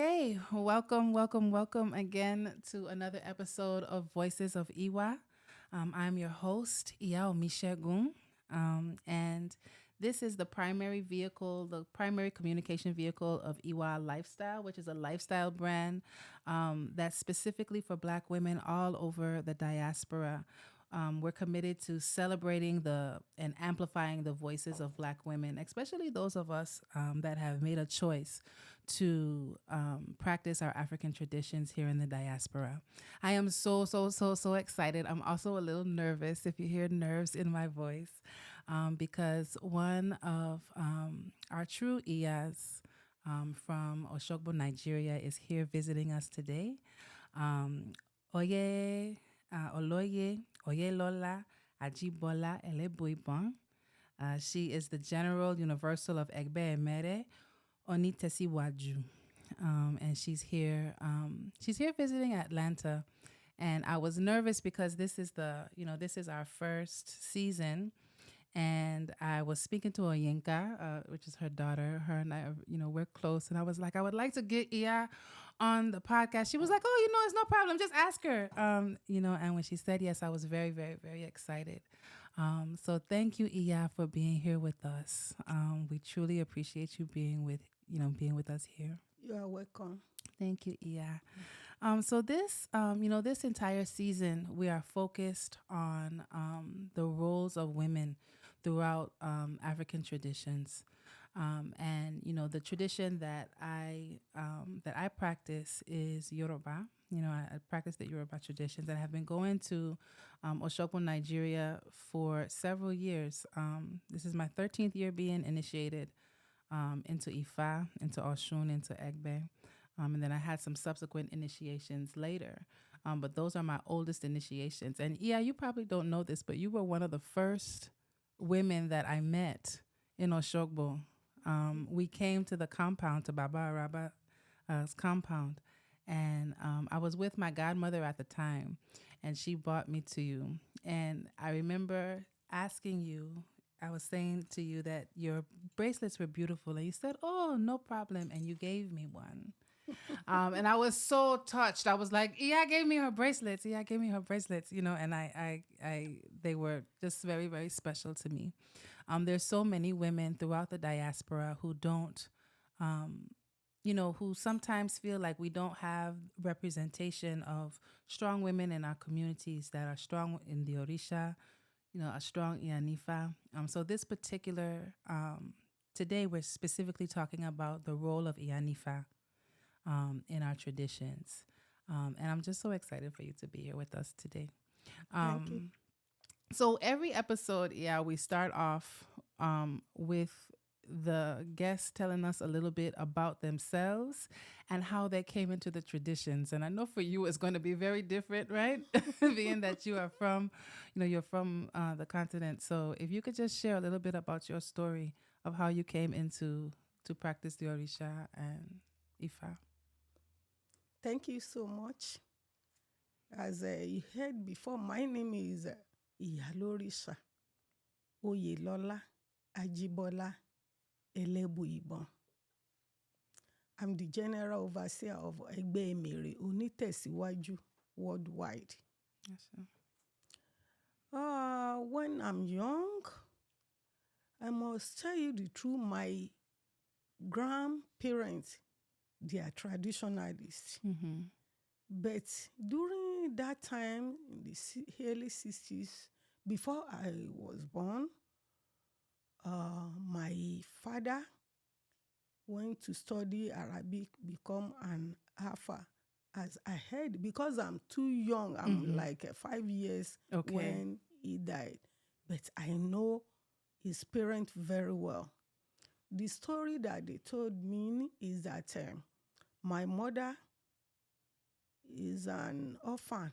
Okay, welcome again to another episode of Voices of IWA. I'm your host, Omisegun, and this is the primary communication vehicle of IWA Lifestyle, which is a lifestyle brand that's specifically for Black women all over the diaspora. We're committed to celebrating and amplifying the voices of Black women, especially those of us that have made a choice to practice our African traditions here in the diaspora. I am so excited. I'm also a little nervous, if you hear nerves in my voice, because one of our true Iyas from Osogbo, Nigeria, is here visiting us today. Oloye Oyelola Elebuibon. She is the General Universal of Egbe Emere, Onitesiwaju. And she's here visiting Atlanta. And I was nervous because this is our first season. And I was speaking to Oyinka, which is her daughter. Her and I, we're close. And I was like, I would like to get Iya on the podcast. She was like, oh, it's no problem. Just ask her. And when she said yes, I was very, very, very excited. So thank you, Iya, for being here with us. We truly appreciate you being with us here. You are welcome. Thank you, Iya. So this entire season, we are focused on the roles of women throughout African traditions. And the tradition that I practice is Yoruba. I practice the Yoruba traditions and have been going to Osogbo, Nigeria for several years. This is my 13th year being initiated into Yifa, into Oshun, into Egbe. And then I had some subsequent initiations later. But those are my oldest initiations. And yeah, you probably don't know this, but you were one of the first women that I met in Osogbo. We came to the compound, to Baba Araba's compound. And I was with my godmother at the time, and she brought me to you. And I remember asking you, I was saying to you that your bracelets were beautiful. And you said, oh, no problem. And you gave me one. And I was so touched. I was like, Iya gave me her bracelets. Iya gave me her bracelets, and they were just very, very special to me. There's so many women throughout the diaspora who don't, who sometimes feel like we don't have representation of strong women in our communities that are strong in the Orisa, a strong Iyanifa. So this particular, today we're specifically talking about the role of Iyanifa in our traditions. And I'm just so excited for you to be here with us today. Thank you. So every episode, we start off with the guests telling us a little bit about themselves and how they came into the traditions. And I know for you it's going to be very different, right? Being that you are from, you're from the continent. So if you could just share a little bit about your story of how you came to practice the Orisha and Ifa. Thank you so much. As you heard before, my name is Iyalorisa Oyelola Elebuibon. I'm the General Overseer of Egbe Emere Onitesiwaju worldwide. Yes, sir. When I'm young, I must tell you the truth, my grandparents, they are traditionalists. Mm-hmm. But during that time, in the early 60s, before I was born, my father went to study Arabic, become an Hafa. As I heard, because I'm too young, I'm like 5 years when he died. But I know his parents very well. The story that they told me is that my mother is an orphan.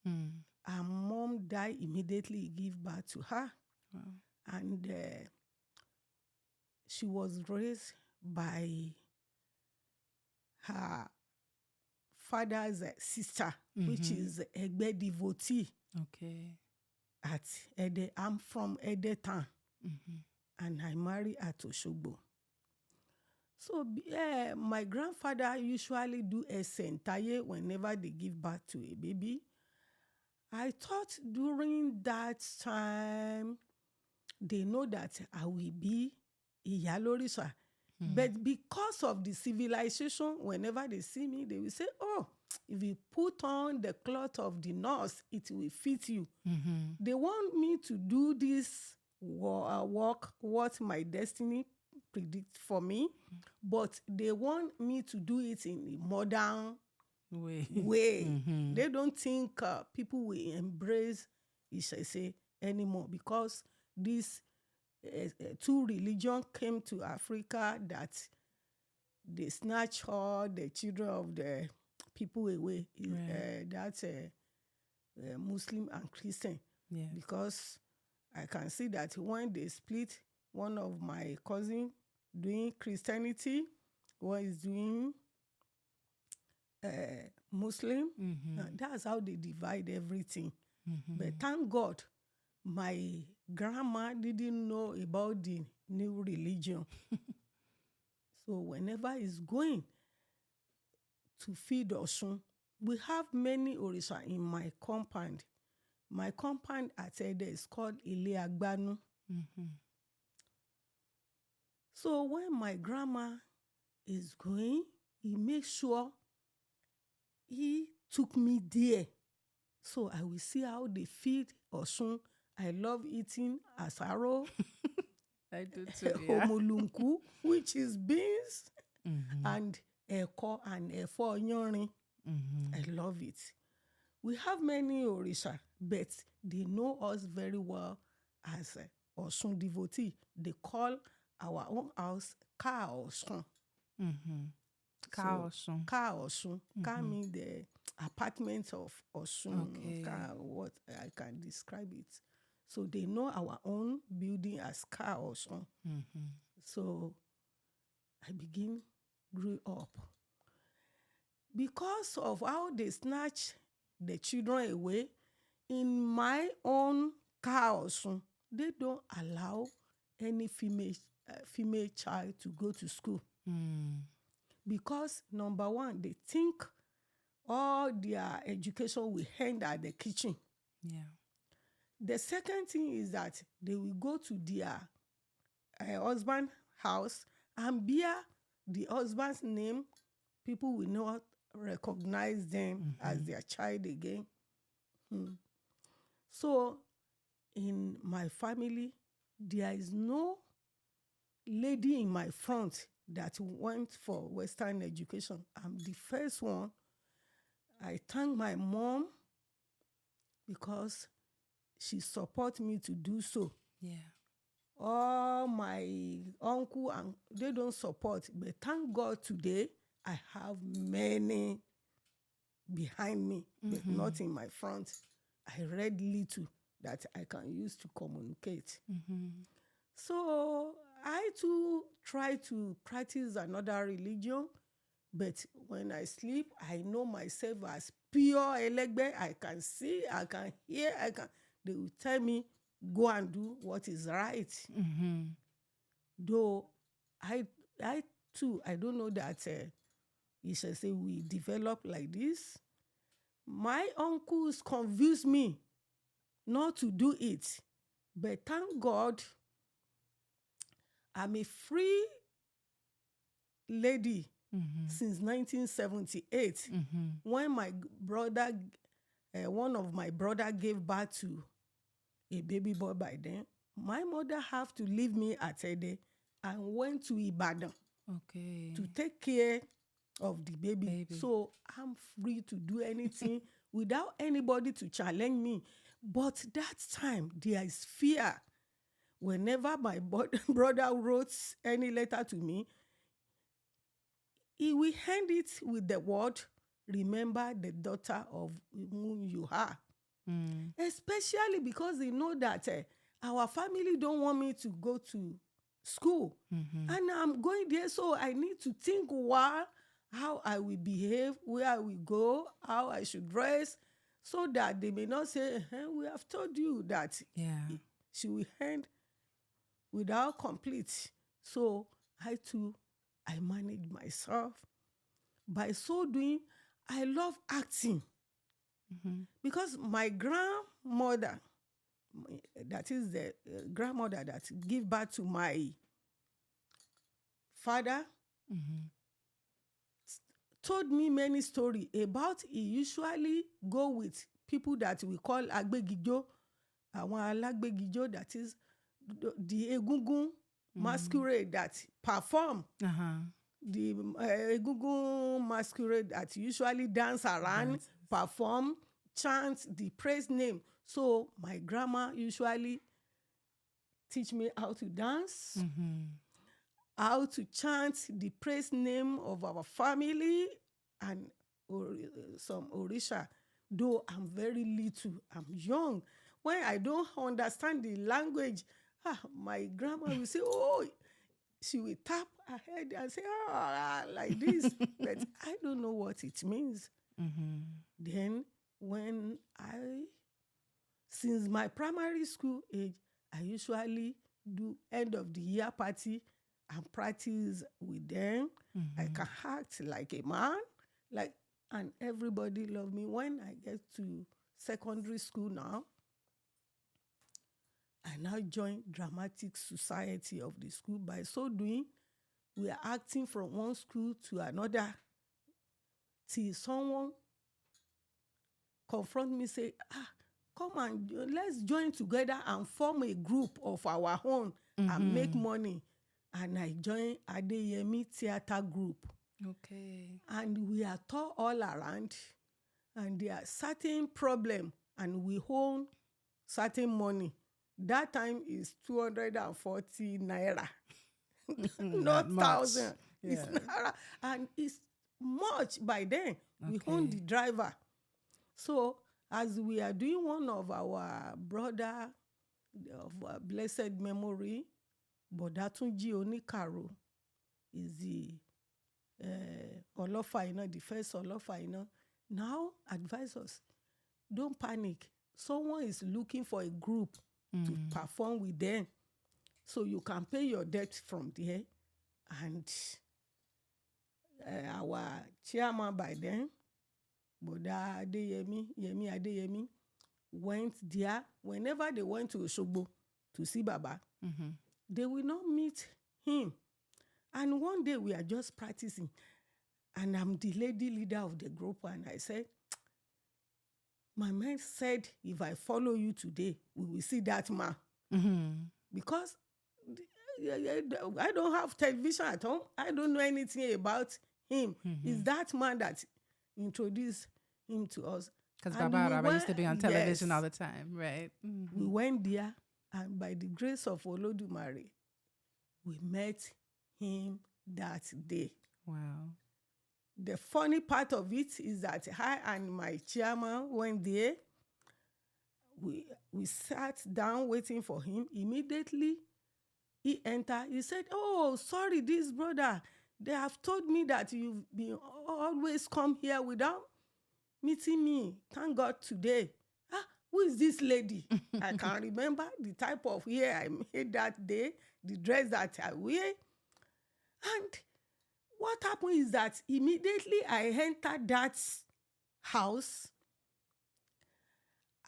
Her mom died immediately, gave birth to her. Wow. And she was raised by her father's sister, which is Egbe devotee. Okay. At Ede. I'm from Ede town. And I married at Osogbo. So my grandfather usually do esentaye whenever they give birth to a baby. I thought during that time they know that I will be Iyalorisa. But because of the civilization, whenever they see me, they will say, oh, if you put on the cloth of the nurse, it will fit you. They want me to do this work, what my destiny predict for me, but they want me to do it in a modern way. They don't think people will embrace Ishese anymore, because these two religions came to Africa that they snatch all the children of the people away. Right. That's Muslim and Christian. Yeah. Because I can see that when they split, one of my cousins doing Christianity, one is doing Muslim. That's how they divide everything. But thank God, my grandma didn't know about the new religion. So whenever he's going to feed Osun, we have many Orisa in my compound. My compound at Egbe is called Ile. So when my grandma is going, he makes sure he took me there. So I will see how they feed Osun. I love eating asaro. I do too, yeah. Homolunku, which is beans, and eko and efo yonrin. I love it. We have many Orisa, but they know us very well as Osun devotee. They call our own house Ka Osun. Ka Osun. Ka Osun. Ka means the apartment of Osun. Okay. Ka, what I can describe it. So they know our own building as Ka Osun. So I grew up. Because of how they snatch the children away, in my own Ka Osun, they don't allow any female child to go to school. Because number one, they think all their education will end at the kitchen. Yeah. The second thing is that they will go to their husband's house and bear the husband's name. People will not recognize them as their child again. So in my family, there is no lady in my front that went for Western education. I'm the first one. I thank my mom because she supports me to do so. Yeah. All my uncle and they don't support, but thank God today I have many behind me, but not in my front. I read little that I can use to communicate. So I too try to practice another religion, but when I sleep, I know myself as pure Egbe. I can see, I can hear, they will tell me, go and do what is right. Though I too, I don't know that you should say we develop like this. My uncles convinced me not to do it. But thank God, I'm a free lady since 1978. When my brother, one of my brother gave birth to a baby boy by then, my mother have to leave me at Egbe and went to Ibadan to take care of the baby. So I'm free to do anything without anybody to challenge me. But that time, there is fear. Whenever my brother wrote any letter to me, he will hand it with the word, remember the daughter of whom you are. Especially because they know that our family don't want me to go to school. And I'm going there, so I need to think how I will behave, where I will go, how I should dress, so that they may not say, we have told you that she will hand without complete. So I too I manage myself. By so doing, I love acting. Because my grandmother, that is the grandmother that gave birth to my father, told me many stories about he usually go with people that we call agbegijo, àwọn alagbegijo, that is the egungun masquerade that perform. The egungun masquerade that usually dance around, perform, chant the praise name. So my grandma usually teach me how to dance, how to chant the praise name of our family, and some Orisa. Though I'm very little, I'm young. When I don't understand the language, my grandma will say, oh, she will tap her head and say, like this. But I don't know what it means. Then since my primary school age, I usually do end of the year party and practice with them. I can act like a man, and everybody love me. When I get to secondary school now, I now join dramatic society of the school. By so doing, we are acting from one school to another till someone confront me, say, come and let's join together and form a group of our own and make money. And I joined Adeyemi Theatre Group. Okay. And we are taught all around, and there are certain problem, and we own certain money. That time is 240 naira. Not 1,000. Yeah. It's naira. And it's much by then. We own the driver. So as we are doing, one of our brother of blessed memory, Bodatunji Onikaro, is the Olofa, the first Olofa, now advise us, don't panic. Someone is looking for a group to perform with them. So you can pay your debt from there. And our chairman by then, Boda Yemi Adeyemi, went there. Whenever they went to Osogbo to see Baba, they will not meet him. And one day we are just practicing, and I'm the lady leader of the group, and I said, my mind said, if I follow you today, we will see that man. Because I don't have television at home. I don't know anything about him. It's that man that introduced him to us. Because Baba used to be on television all the time, right? We went there, and by the grace of Olodumare, we met him that day. Wow. The funny part of it is that I and my chairman went there. We sat down waiting for him. Immediately, he entered. He said, oh, sorry, this brother, they have told me that you've been always come here without meeting me. Thank God today. Who is this lady? I can remember the type of hair I made that day, the dress that I wear. And what happened is that immediately I entered that house,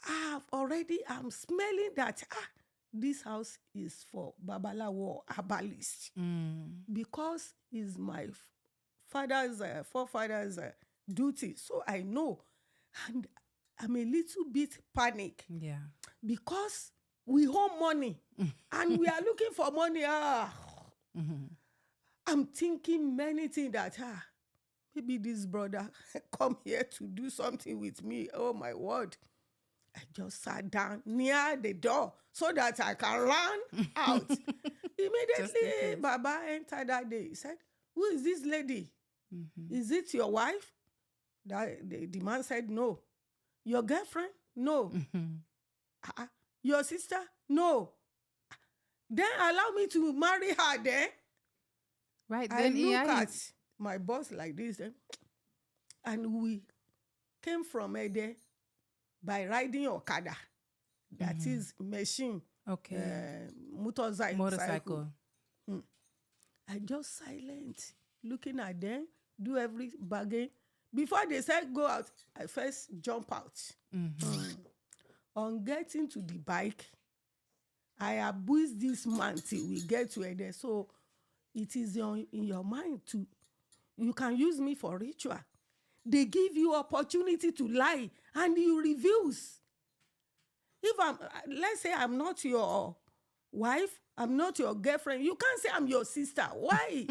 I'm smelling that this house is for Babalawo herbalist. Because it's my forefathers' duty. So I know. And I'm a little bit panic. Yeah. Because we owe money. And we are looking for money. I'm thinking many things that, maybe this brother come here to do something with me. Oh, my word. I just sat down near the door so that I can run out. Immediately, Baba entered that day. He said, who is this lady? Is it your wife? The man said, no. Your girlfriend? No. Your sister? No. Then allow me to marry her then. Right. I look at my boss like this, and we came from Egbe by riding Okada. That is machine. Okay. Motorcycle. Motorcycle. I just silent. looking at them, do every bargain. Before they said go out, I first jump out. On getting to the bike, I abuse this man till we get to there. So it is in your mind too. You can use me for ritual. They give you opportunity to lie and you refuse. If let's say I'm not your wife, I'm not your girlfriend, you can't say I'm your sister. Why?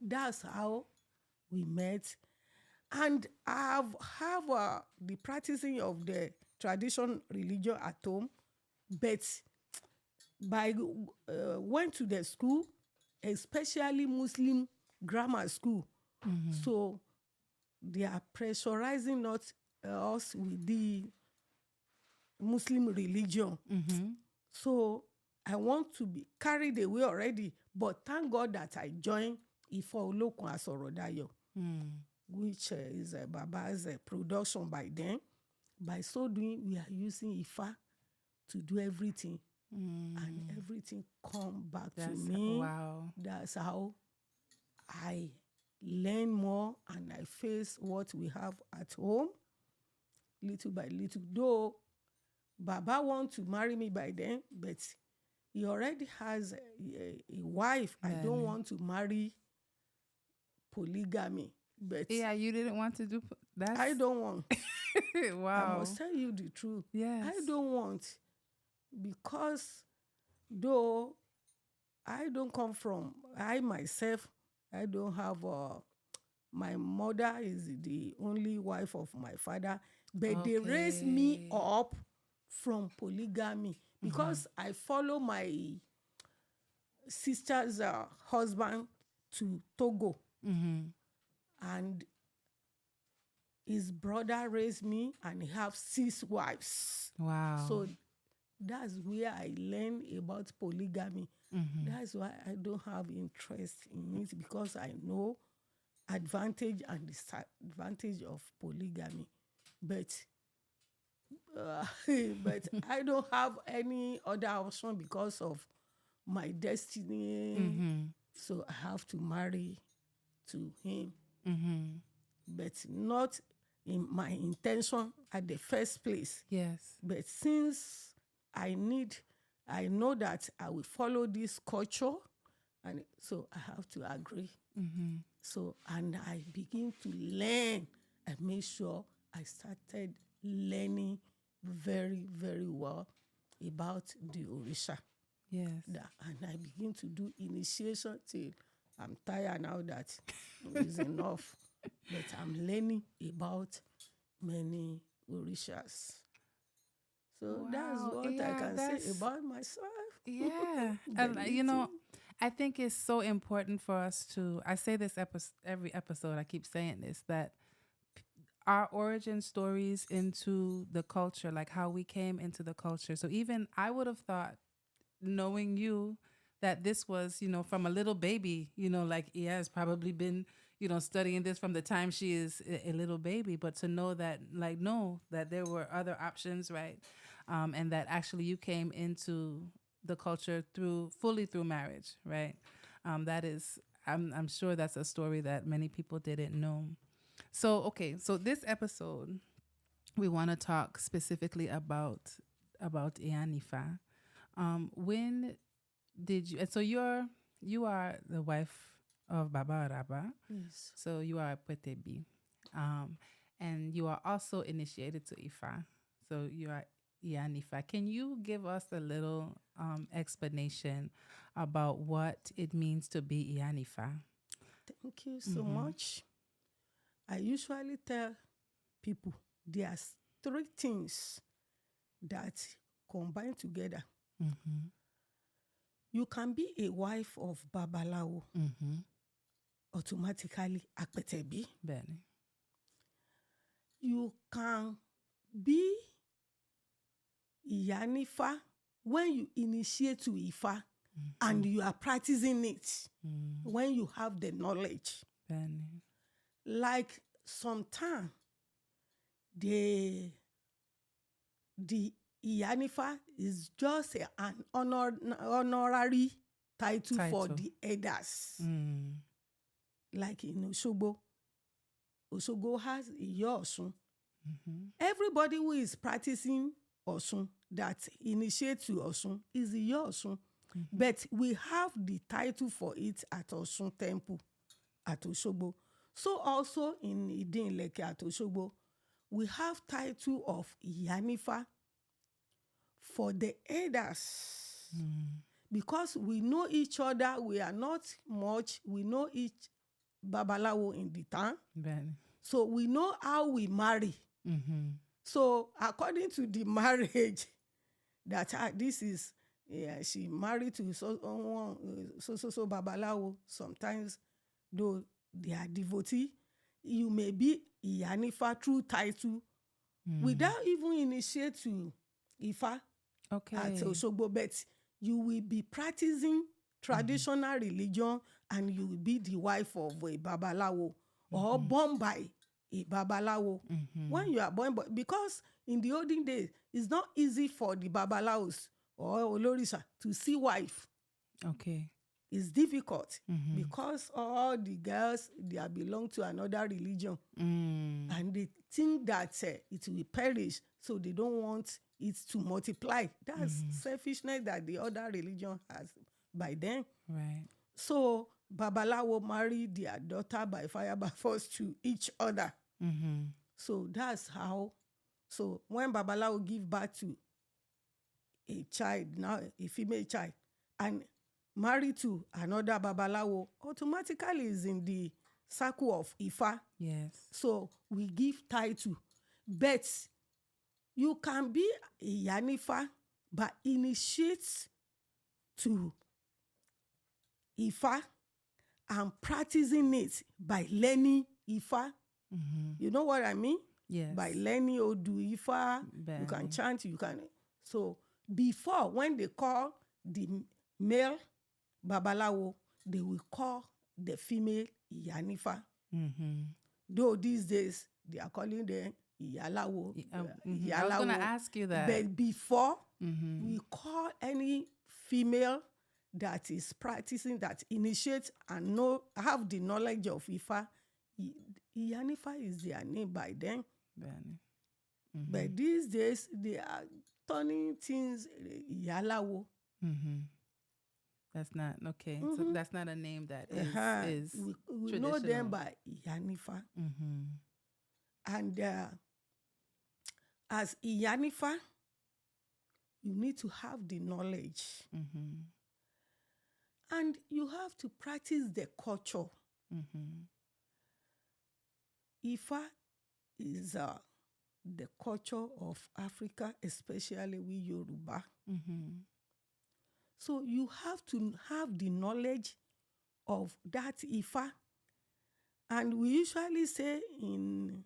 That's how we met. And I have the practicing of the tradition religion at home, but went to the school, especially Muslim grammar school. So they are pressurizing us with the Muslim religion. So I want to be carried away already, but thank God that I joined Ifa Olokun Asorodayo, which is Baba's production by then. By so doing, we are using Ifa to do everything, and everything come back to me. Wow. That's how I learn more and I face what we have at home, little by little. Though Baba want to marry me by then, but he already has a wife. I don't want to marry polygamy. But yeah, you didn't want to do that. I don't want. Wow. I must tell you the truth. Yes. I don't want, because though I don't come from, I myself, I don't have my mother is the only wife of my father, but they raised me up from polygamy because I follow my sister's husband to Togo. And his brother raised me and he have 6 wives. Wow. So that's where I learned about polygamy. That's why I don't have interest in it, because I know advantage and disadvantage of polygamy. But I don't have any other option because of my destiny. So I have to marry to him. But not in my intention at the first place. Yes. But since I know that I will follow this culture, and so I have to agree. So, and I begin to learn and make sure I started learning very, very well about the Orisa. Yes. And I begin to do initiation till I'm tired now that it's enough. But I'm learning about many Orishas. So that's what I can say about myself. Yeah. And, you know, I think it's so important for us to, I say this every episode, I keep saying this, that our origin stories into the culture, like how we came into the culture. So even I would have thought, knowing you, that this was, you know, from a little baby, you know, like Iya has probably been, you know, studying this from the time she is a little baby, but to know that, like, no, that there were other options, right? And that actually you came into the culture fully through marriage, right? That is, I'm sure that's a story that many people didn't know. So, okay, so this episode, we want to talk specifically about Iyanifa. When did you? And so you are the wife of Baba Araba. Yes. So you are Apetebi. And you are also initiated to Ifa. So you are Iyanifa. Can you give us a little explanation about what it means to be Iyanifa? Thank you so much. I usually tell people there are 3 things that combine together. You can be a wife of Babalawo, automatically Apetebi. Benny. You can be Iyanifa when you initiate to Ifa and you are practicing it, when you have the knowledge. Benny. Like sometimes the Iyanifa is just an honorary title for the elders. like in Osogbo. Osogbo has Iya Osun. Everybody who is practicing Osun, that initiates to Osun, is Iya Osun. But we have the title for it at Osun Temple, at Osogbo. So also in Idinleke at Osogbo, we have title of Iyanifa for the elders. Because we know each other, we are not much, we know each Babalawo in the town. So we know how we marry. So according to the marriage, that this is, she married to so Babalawo. Sometimes, though they are devotee, you may be Iyanifa through title without even initiate to Ifa at Osogbo, but you will be practicing traditional religion and you will be the wife of a Babalawo or born by a Babalawo. When you are born, because in the olden days, it's not easy for the Babalawos or Olorisa to see wife. It's difficult because all the girls, they belong to another religion. And they think that it will perish, so they don't want it to multiply. That's selfishness that the other religion has by then. So Babalawo marry their daughter by fire by force to each other. So that's how. So when Babalawo give birth to a child, now a female child, and married to another Babalawo, automatically is in the circle of Ifa. So we give title. But you can be a Iyanifa, but initiate to Ifa and practicing it by learning Ifa. You know what I mean? By learning Odu Ifa, you can chant, you can. So before, when they call the male Babalawo, they will call the female Iyanifa. Though these days, they are calling them Iyalawo. I was going to ask you that. But before, we call any female that is practicing, that initiates and have the knowledge of Ifa, Iyanifa is their name by then. But these days, they are turning things Iyalawo. That's not, so that's not a name that is we know them by Iyanifa. And as Iyanifa, you need to have the knowledge. And you have to practice the culture. Ifa is the culture of Africa, especially we Yoruba. So you have to have the knowledge of that Ifa. And we usually say in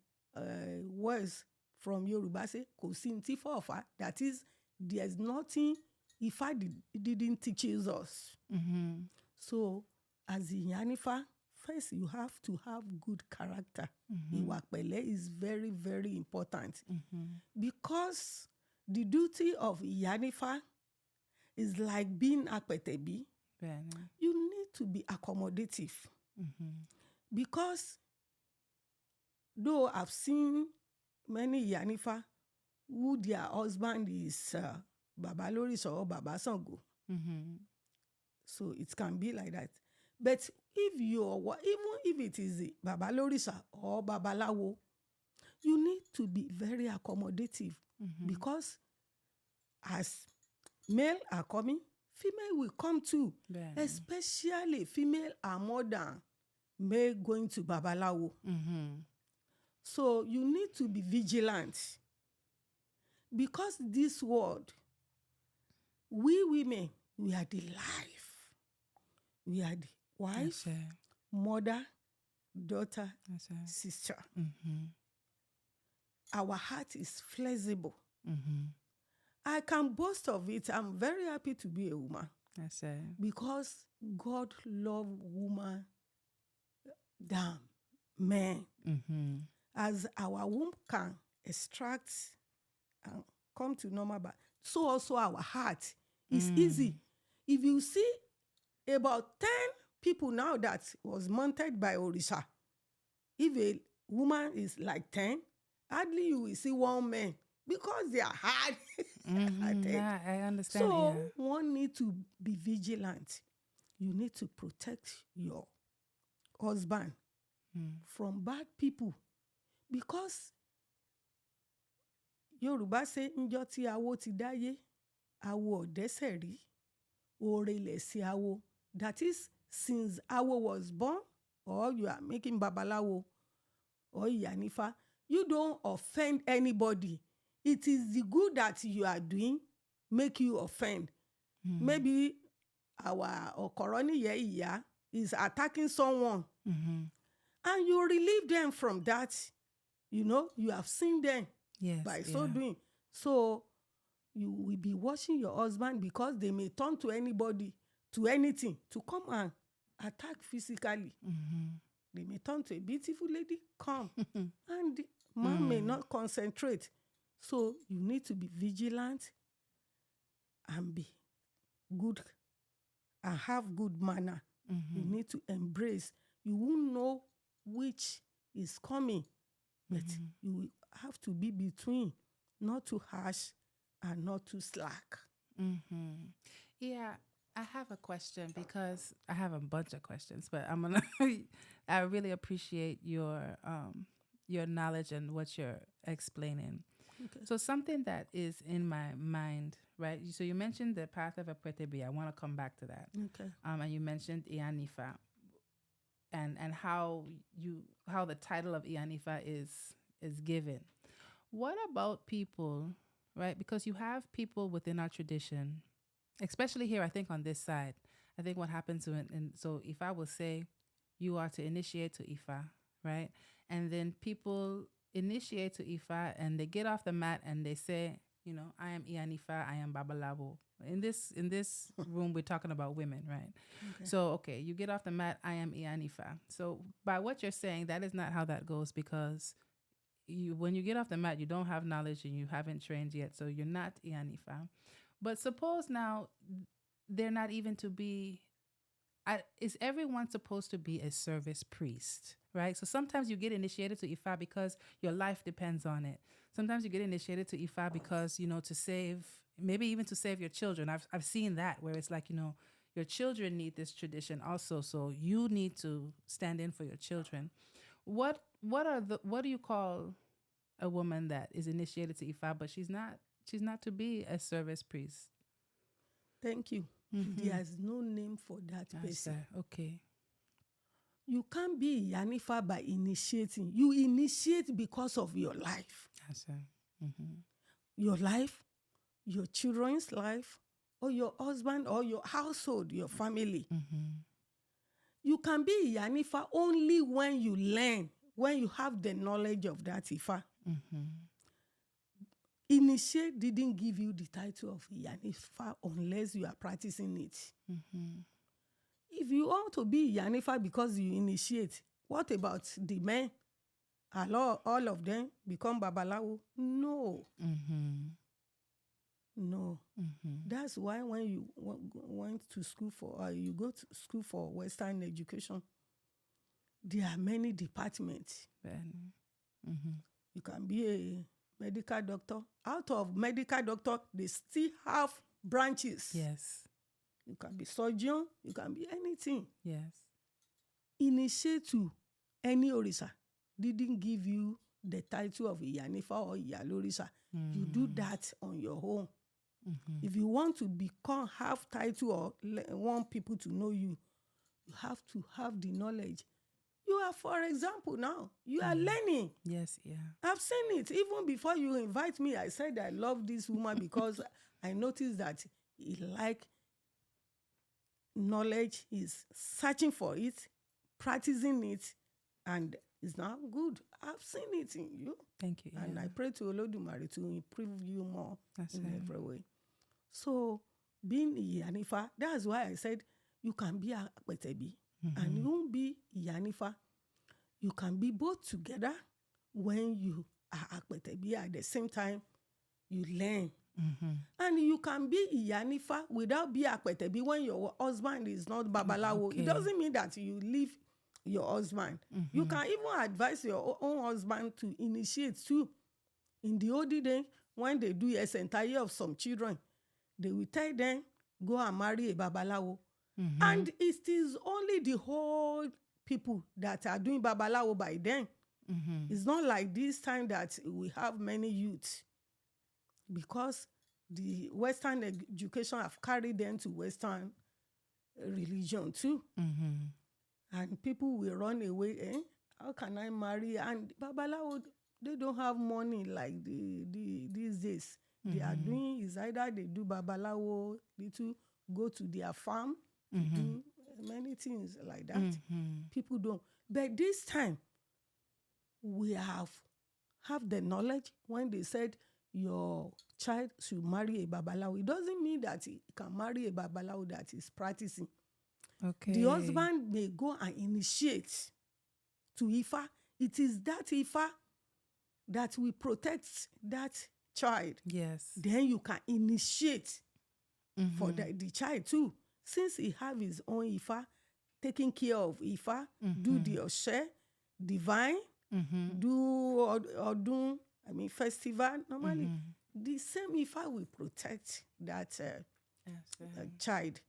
words from Yoruba, say, Kò sí n tí Ifá ò fà. That is, there's nothing Ifa didn't teach us. So as Iyanifa, first you have to have good character. Ìwà pẹ̀lẹ́ is very, very important. Because the duty of Iyanifa is like being Apetebi. You need to be accommodative. Because though I've seen many Iyanifa who their husband is Iyalorisa or Baba Sango. So it can be like that. But if even if it is Iyalorisa or Babalawo, you need to be very accommodative. Because as male are coming, female will come too. Especially female are more than male going to Babalawo. So you need to be vigilant. Because this world, we women, we are the life. We are the wife, mother, daughter, sister. Our heart is flexible. I can boast of it. I'm very happy to be a woman. Because God loves woman than men. As our womb can extract and come to normal birth, so also our heart is easy. If you see about 10 people now that was mounted by Orisa. If a woman is like 10, hardly you will see one man because they are hard. Yeah, I understand. So one need to be vigilant. You need to protect your husband from bad people, because Yoruba say njọ́ tí awo ti dáyé, awo ọ̀dẹ́sẹ̀ rí, oore lẹ̀sìn awo. That is, since awo was born, or you are making babalawo or Iyanifa, you don't offend anybody. It is the good that you are doing make you offend. Maybe our Okoroni Iya is attacking someone, and you relieve them from that. You know, you have seen them by so doing. So you will be watching your husband, because they may turn to anybody, to anything, to come and attack physically. They may turn to a beautiful lady, come, and the man may not concentrate. So you need to be vigilant and be good and have good manner. You need to embrace. You won't know which is coming, but you will have to be between, not too harsh and not too slack. Yeah, I have a question, because I have a bunch of questions, but I really appreciate your knowledge and what you're explaining. Okay. So something that is in my mind, right? So you mentioned the path of Apetebi. I want to come back to that. Okay. And you mentioned Iyanifa, and how the title of Iyanifa is given. What about people, right? Because you have people within our tradition, especially here, I think on this side. I think what happens so if I will say you are to initiate to Ifa, right? And then people initiate to Ifa and they get off the mat and they say, you know, I am Iyanifa, I am Babalawo. In this room, we're talking about women, right? Okay. So, you get off the mat, I am Iyanifa. So by what you're saying, that is not how that goes, because when you get off the mat, you don't have knowledge and you haven't trained yet. So you're not Iyanifa. But suppose now they're not even to be, is everyone supposed to be a service priest, right? So sometimes you get initiated to Ifa because your life depends on it. Sometimes you get initiated to Ifa because, you know, to save, maybe even to save your children. I've seen that, where it's like, you know, your children need this tradition also, so you need to stand in for your children. What do you call a woman that is initiated to Ifa, but she's not to be a service priest? Thank you. There's no name for that person. Okay. You can't be Iyanifa by initiating. You initiate because of your life. Your life, your children's life, or your husband, or your household, your family. You can be Iyanifa only when you learn, when you have the knowledge of that Ifa. Initiate didn't give you the title of Iyanifa unless you are practicing it. If you want to be Iyanifa because you initiate, what about the men? All of them become Babalawo? No. No. That's why when you went to school you go to school for Western education, there are many departments. You can be a medical doctor. Out of medical doctor, they still have branches. Yes. You can be surgeon. You can be anything. Yes. Initiate to any Orisa didn't give you the title of Iyanifa or Iyalorisa. You do that on your own. If you want to have title or want people to know you, you have to have the knowledge. You are, for example, now, you are learning. Yes, yeah. I've seen it. Even before you invite me, I said I love this woman because I noticed that he like knowledge, is searching for it, practicing it, and it's now good. I've seen it in you. Thank you. Yeah. And I pray to Olodumare to improve you more in every way. So, being Iyanifa, that's why I said you can be a Apetebi and you won't be Iyanifa. You can be both together when you are Apetebi at the same time you learn And you can be Iyanifa without be Apetebi when your husband is not Babalawo. Okay. It doesn't mean that you leave your husband. You can even advise your own husband to initiate too. In the olden days, when they do a century of some children, they will tell them, go and marry a Babalawo. And it is only the whole people that are doing Babalawo by then. It's not like this time that we have many youths, because the Western education have carried them to Western religion too. And people will run away. How can I marry? And Babalawo, they don't have money like these days. They are doing is either they do Babalawo, they to go to their farm, do many things like that. People don't. But this time, we have the knowledge. When they said your child should marry a Babalawo, it doesn't mean that he can marry a Babalawo that is practicing. Okay. The husband may go and initiate to Yifa. It is that Yifa that will protect that child. Yes. Then you can initiate for the child too. Since he have his own Yifa, taking care of Yifa, do the Oshe, divine, do Odun, festival. Normally, the same Yifa will protect that child.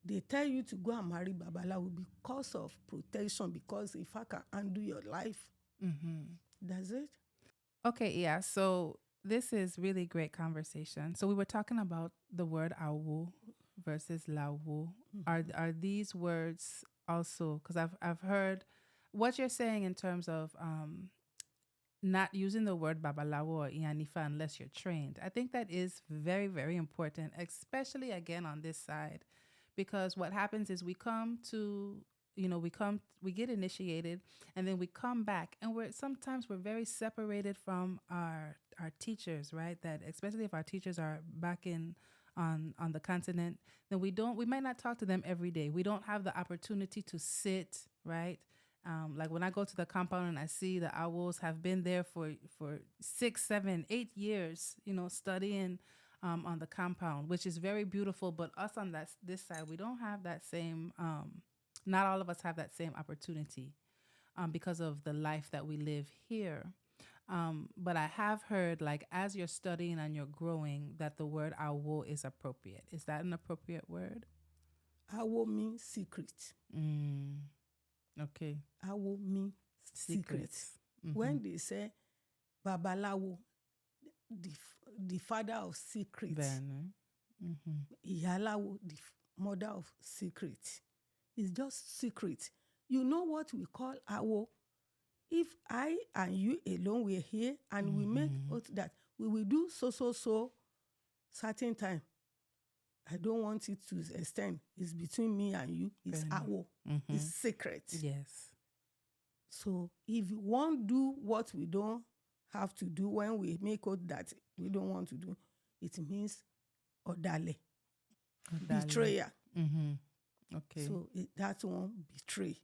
They tell you to go and marry Babalawo because of protection, because Yifa can undo your life. That's it. Okay, yeah. So this is really great conversation. So we were talking about the word awu versus lawu. Are these words also, because I've heard what you're saying in terms of not using the word babalawo or Iyanifa unless you're trained. I think that is very, very important, especially again on this side, because what happens is we come to, we get initiated, and then we come back, and sometimes we're very separated from our teachers, right? That especially if our teachers are back on the continent, then we might not talk to them every day. We don't have the opportunity to sit, right? Like when I go to the compound and I see the owls have been there for 6, 7, 8 years, studying on the compound, which is very beautiful. But us on this side, we don't have that same, not all of us have that same opportunity because of the life that we live here. But I have heard, like, as you're studying and you're growing, that the word awo is appropriate. Is that an appropriate word? Awo means secret. Okay. Awo means secret. When they say Babalawo, the father of secret, Iyalawo, the mother of secret, it's just secret. You know what we call awo? If I and you alone were here and we make oath that we will do so certain time, I don't want it to extend. It's between me and you. It's awo. It's secret. Yes. So if you won't do what we don't have to do when we make oath that we don't want to do, it means odale. Betrayer. Okay. So that one betray.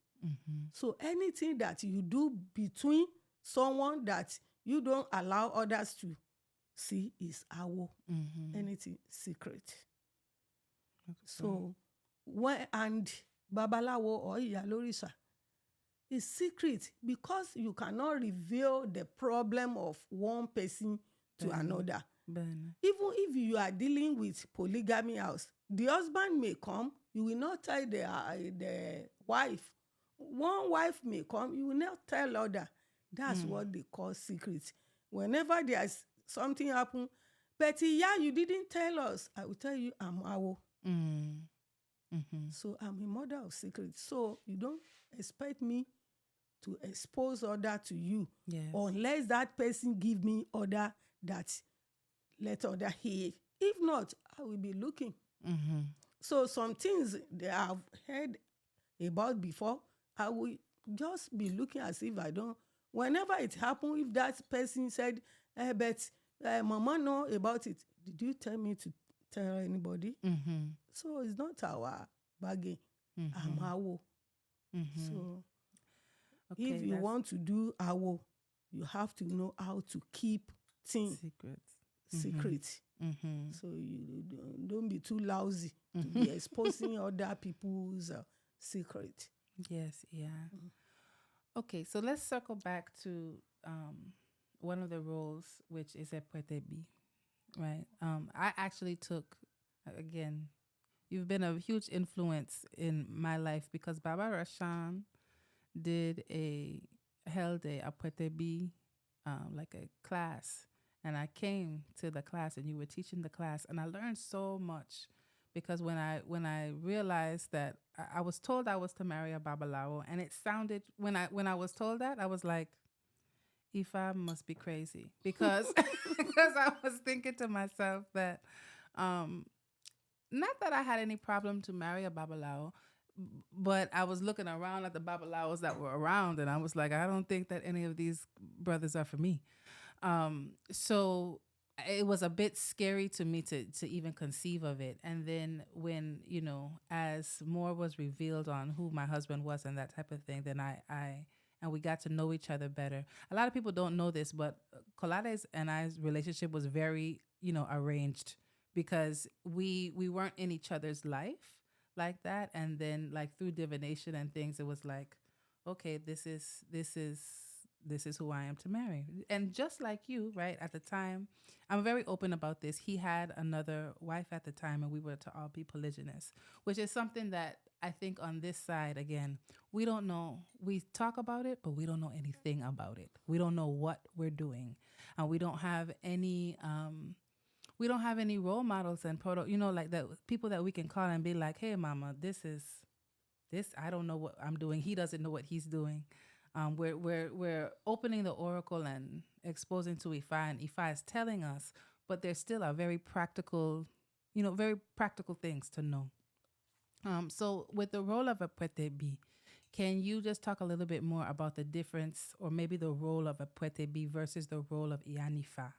So anything that you do between someone that you don't allow others to see is awo. Anything secret. Okay. So and Babalawo or Iyalorisa is secret because you cannot reveal the problem of one person to another. Even if you are dealing with polygamy house, the husband may come, you will not tell the wife. One wife may come, you will not tell other. That's what they call secret. Whenever there's something happen, but you didn't tell us, I will tell you I'm awo. So I'm a mother of secrets. So you don't expect me to expose other to you, unless that person give me order that let other hear. If not, I will be looking. So some things they have heard about before, I will just be looking as if I don't. Whenever it happens, if that person said, but Mama know about it, did you tell me to tell anybody? So it's not our bargain. I'm awo. So if you want to do awo, you have to know how to keep things secret. So you don't be too lousy to be exposing other people's secret. Yes, yeah. Okay, so let's circle back to one of the roles, which is Apetebi, right? I actually took, again, you've been a huge influence in my life because Baba Rashan held a Apetebi, like a class, and I came to the class and you were teaching the class, and I learned so much because when I realized that I was told I was to marry a Babalawo, and it sounded when I was told that, I was like, Yifa must be crazy because because I was thinking to myself that not that I had any problem to marry a Babalawo, but I was looking around at the Babalawos that were around, and I was like, I don't think that any of these brothers are for me. So it was a bit scary to me to even conceive of it. And then when, as more was revealed on who my husband was and that type of thing, then and we got to know each other better. A lot of people don't know this, but Kolade's and I's relationship was very, arranged because we weren't in each other's life like that. And then like through divination and things, it was like, okay, this is who I am to marry. And just like you, right, at the time, I'm very open about this. He had another wife at the time, and we were to all be polygynous, which is something that I think on this side, again, we don't know. We talk about it, but we don't know anything about it. We don't know what we're doing. And we don't have any role models and like that people that we can call and be like, hey, mama, this, I don't know what I'm doing. He doesn't know what he's doing. We're opening the oracle and exposing to Yifa, and Yifa is telling us, but there's still a very practical things to know. So with the role of Apetebi, can you just talk a little bit more about the difference, or maybe the role of Apetebi versus the role of Iyanifa?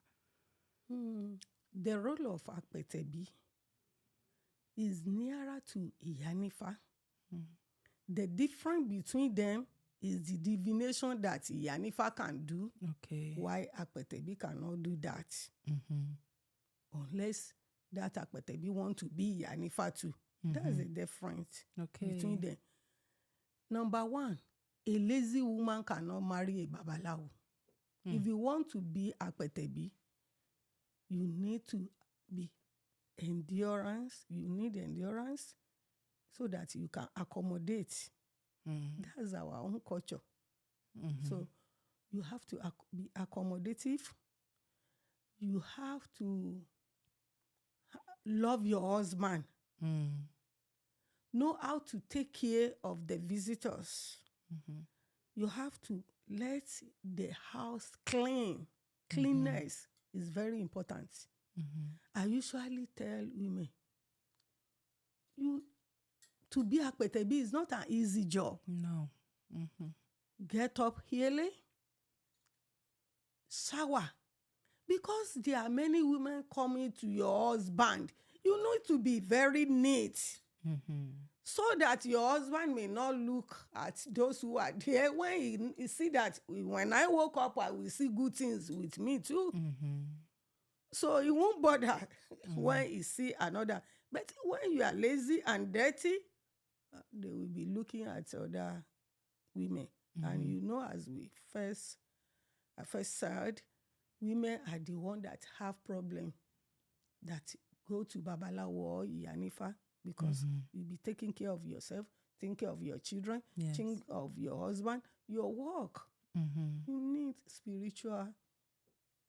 The role of Apetebi is nearer to Iyanifa. The difference between them is the divination that Iyanifa can do, why Apetebi cannot do that. Unless that Apetebi want to be Iyanifa too. That's the difference between them. Number one, a lazy woman cannot marry a Babalawo. If you want to be Apetebi, you need to be endurance. You need endurance so that you can accommodate. That's our own culture. So you have to be accommodative. You have to love your husband. Know how to take care of the visitors. You have to let the house clean. Cleanness is very important. I usually tell women, to be Apetebi is not an easy job. No. Get up early, shower. Because there are many women coming to your husband, you need to be very neat. So that your husband may not look at those who are there. When he see that when I woke up, I will see good things with me too. So he won't bother when he see another. But when you are lazy and dirty, they will be looking at other women. And as we first said, women are the one that have problem that go to Babalawo or Iyanifa, because you'll be taking care of yourself, taking care of your children, taking care of your husband, your work. You need spiritual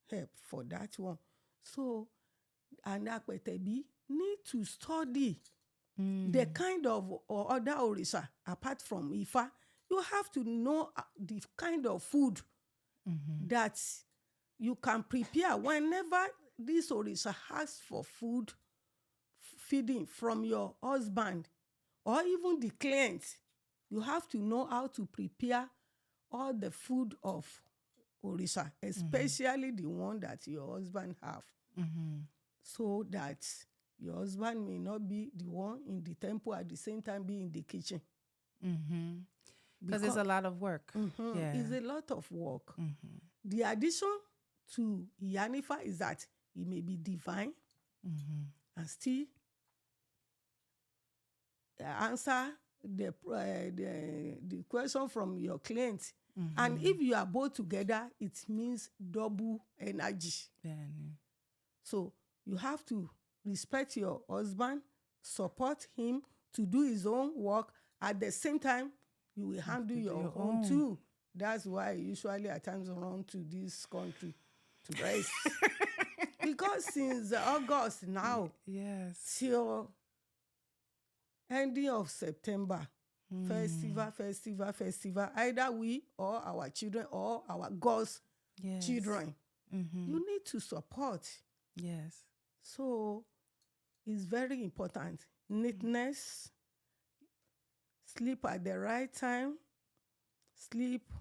help for that one. So, and Apetebi need to study the kind of other Orisa, apart from Yifa. You have to know the kind of food that you can prepare whenever this Orisa asks for food, feeding from your husband or even the client. You have to know how to prepare all the food of Orisa, especially the one that your husband have, so that your husband may not be the one in the temple at the same time be in the kitchen. Because it's a lot of work. It's a lot of work. The addition to Iyanifa is that it may be divine, and still answer the question from your client. And if you are both together, it means double energy. So you have to respect your husband, support him to do his own work. At the same time, you will handle your own too. That's why usually at times run to this country to rest. Because since August now, till ending of September, festival, either we or our children or our God's children, you need to support. Yes. So it's very important. Neatness, sleep at the right time, sleep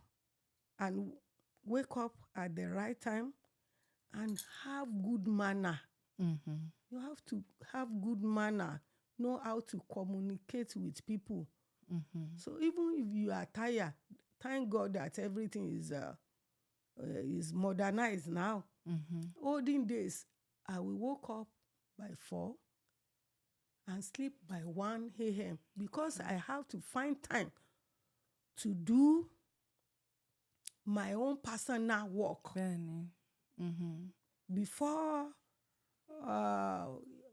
and wake up at the right time, and have good manner. You have to have good manner, know how to communicate with people. So even if you are tired, thank God that everything is modernized now. Olden days, I will wake up by 4 and sleep by 1 a.m. because I have to find time to do my own personal work. Before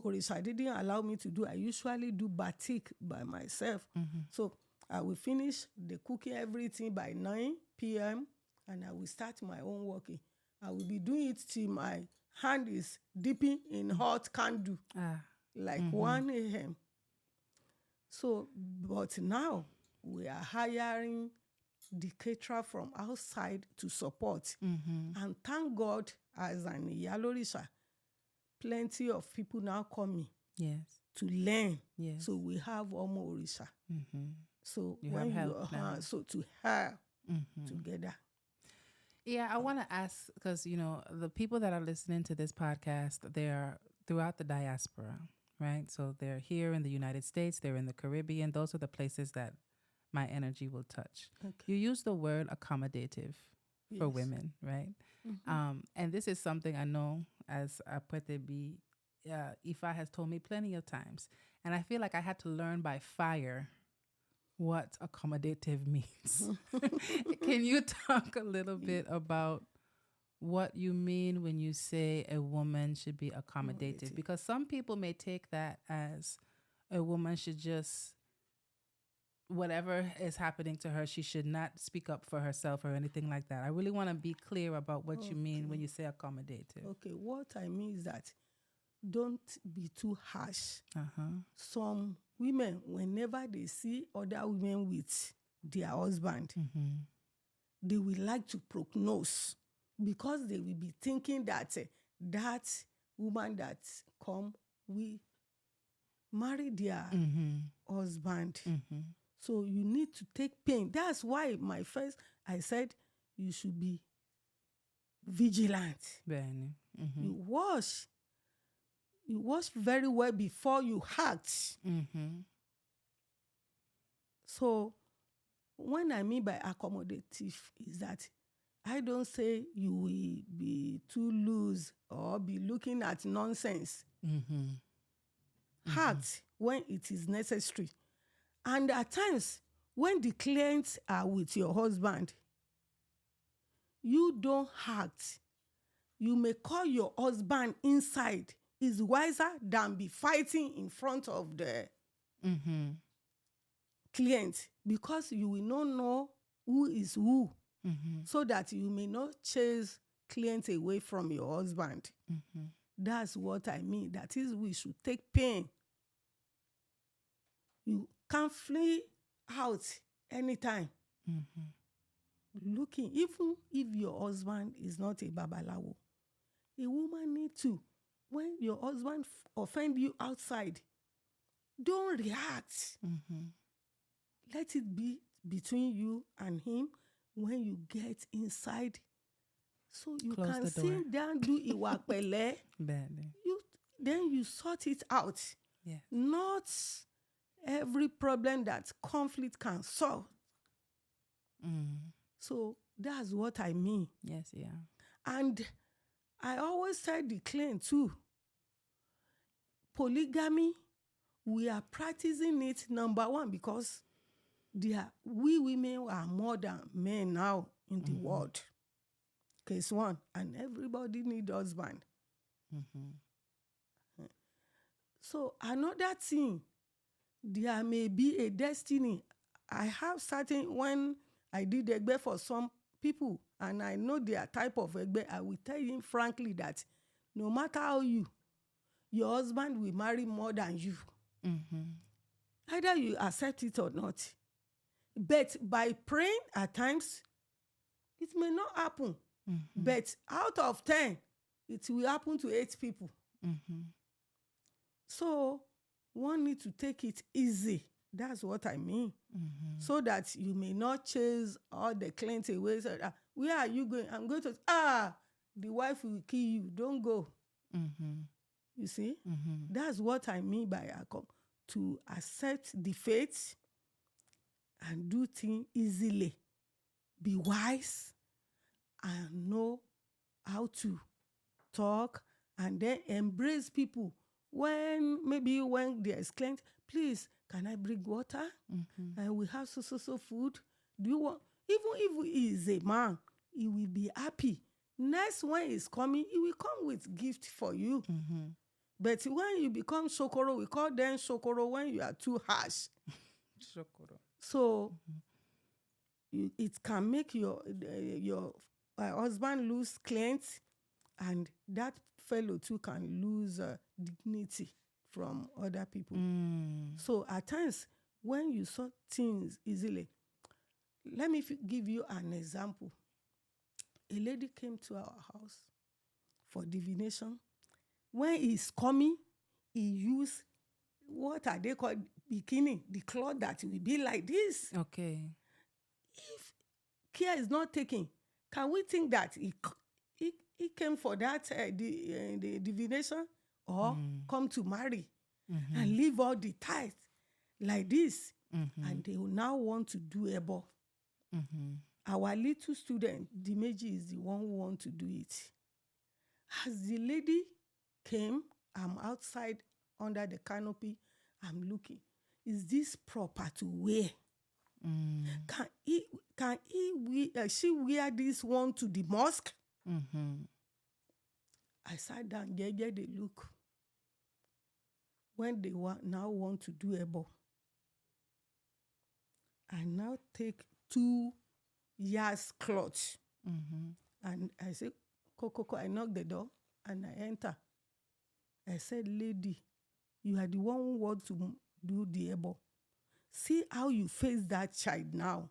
Orisa didn't allow me to do, I usually do batik by myself. So I will finish the cooking, everything by 9 p.m. and I will start my own working. I will be doing it till my hand is dipping in hot candle, like 1 a.m. So, but now we are hiring the caterer from outside to support. And thank God, as an Iyalorisa, plenty of people now coming to learn. So we have Omo Orisa. So you when have you help so to help together. Yeah, I want to ask, because, you know, the people that are listening to this podcast, they're throughout the diaspora, right? So they're here in the United States, they're in the Caribbean. Those are the places that my energy will touch. You use the word accommodative for women, right? And this is something I know as Apetebi, Yifa has told me plenty of times. And I feel like I had to learn by fire what accommodative means. Can you talk a little bit about what you mean when you say a woman should be accommodative? Because some people may take that as a woman should just, whatever is happening to her, she should not speak up for herself or anything like that. I really want to be clear about what you mean when you say accommodative. Okay, what I mean is that don't be too harsh. Some women, whenever they see other women with their husband, they will like to prognose, because they will be thinking that that woman that come will marry their husband. So you need to take pain. That's why I said you should be vigilant. You wash very well before you act. So when I mean by accommodative is that I don't say you will be too loose or be looking at nonsense. Act when it is necessary. And at times, when the clients are with your husband, you don't act. You may call your husband inside. It's wiser than be fighting in front of the client, because you will not know who is who, so that you may not chase clients away from your husband. That's what I mean. That is, we should take pain. You can flee out anytime. Looking, even if your husband is not a babalawo, a woman needs to, when your husband offend you outside, don't react. Let it be between you and him. When you get inside, so you Close can the door. sit down, do iwa pele. Then you sort it out. Not every problem that conflict can solve. So that's what I mean. Yes, yeah. And I always said the claim too. Polygamy, we are practicing it, number one, because we women are more than men now in the world. Case one, and everybody need husband. So another thing, there may be a destiny. I have certain, when I did Egbe for some people, and I know their type of Egbe, I will tell him frankly that no matter how your husband will marry more than you. Either you accept it or not. But by praying at times, it may not happen. But out of 10, it will happen to 8 people. So one need to take it easy. That's what I mean. So that you may not chase all the clients away. So, where are you going? I'm going to, the wife will kill you. Don't go. You see? That's what I mean by to accept the faith and do things easily. Be wise and know how to talk, and then embrace people. When there's client, please, can I bring water? We have so food. Do you want? Even if he is a man, he will be happy. Next when he's coming, he will come with gift for you. But when you become shokoro, we call them shokoro when you are too harsh. Shokoro. So it can make your husband lose clients, and that fellow too can lose dignity from other people. So at times, when you sort things easily, let me give you an example. A lady came to our house for divination. When he's coming, he used, what are they called? Bikini, the cloth that will be like this. Okay. If care is not taken, can we think that he came for that the divination, or come to marry and leave all the tithes like this? And they will now want to do ebo. Our little student, Dimeji, is the one who wants to do it. As the lady came, I'm outside under the canopy, I'm looking. Is this proper to wear? Can she wear this one to the mosque? I sat down, they look. When they now want to do ebo, I now take 2 yards cloth, and I say, Coco, I knock the door and I enter. I said, lady, you are the one who wants to do the ebo. See how you face that child now.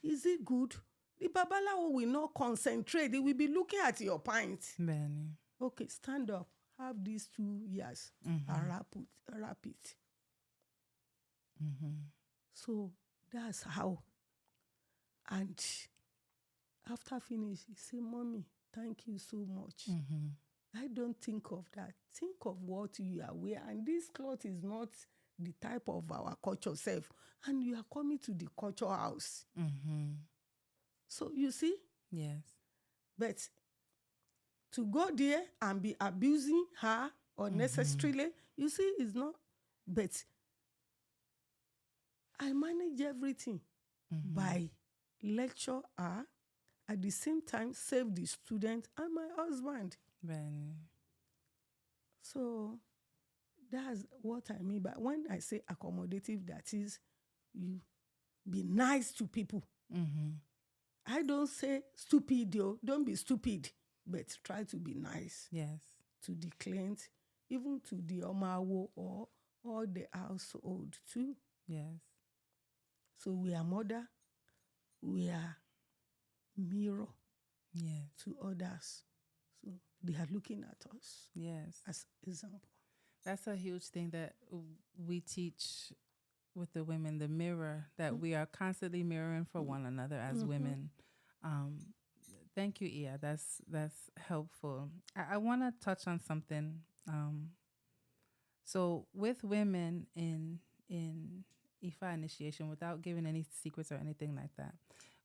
Is it good? The Babalawo will not concentrate. They will be looking at your pint. Benny. Okay, stand up. Have these 2 years. And wrap it. So that's how. And after finish, he said, Mommy, thank you so much. I don't think of that. Think of what you are wearing. And this cloth is not the type of our culture self. And you are coming to the culture house. So you see? Yes. But to go there and be abusing her unnecessarily, you see, it's not. But I manage everything by lecture her, at the same time save the student and my husband. Ben. So that's what I mean by when I say accommodative, that is, you be nice to people. I don't say stupid, don't be stupid, but try to be nice. Yes. To the client, even to the Omawo or the household too. Yes. So we are mother, we are mirror to others. So they are looking at us. Yes. As example. That's a huge thing that we teach with the women, the mirror, that we are constantly mirroring for one another as women. Thank you, Iya. That's helpful. I want to touch on something. So with women in Ifa initiation, without giving any secrets or anything like that,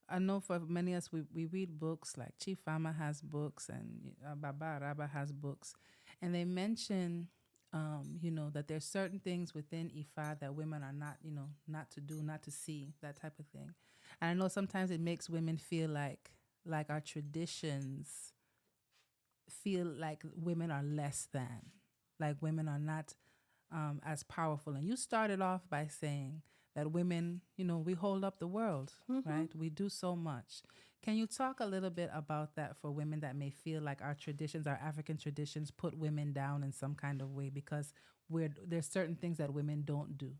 I know for many of us, we read books, like Chief Farmer has books and Baba Araba has books. And they mention, that there's certain things within Ifa that women are not, not to do, not to see, that type of thing. And I know sometimes it makes women feel like our traditions feel like women are less than, like women are not as powerful. And you started off by saying that women, we hold up the world, right? We do so much. Can you talk a little bit about that for women that may feel like our traditions, our African traditions, put women down in some kind of way because there's certain things that women don't do?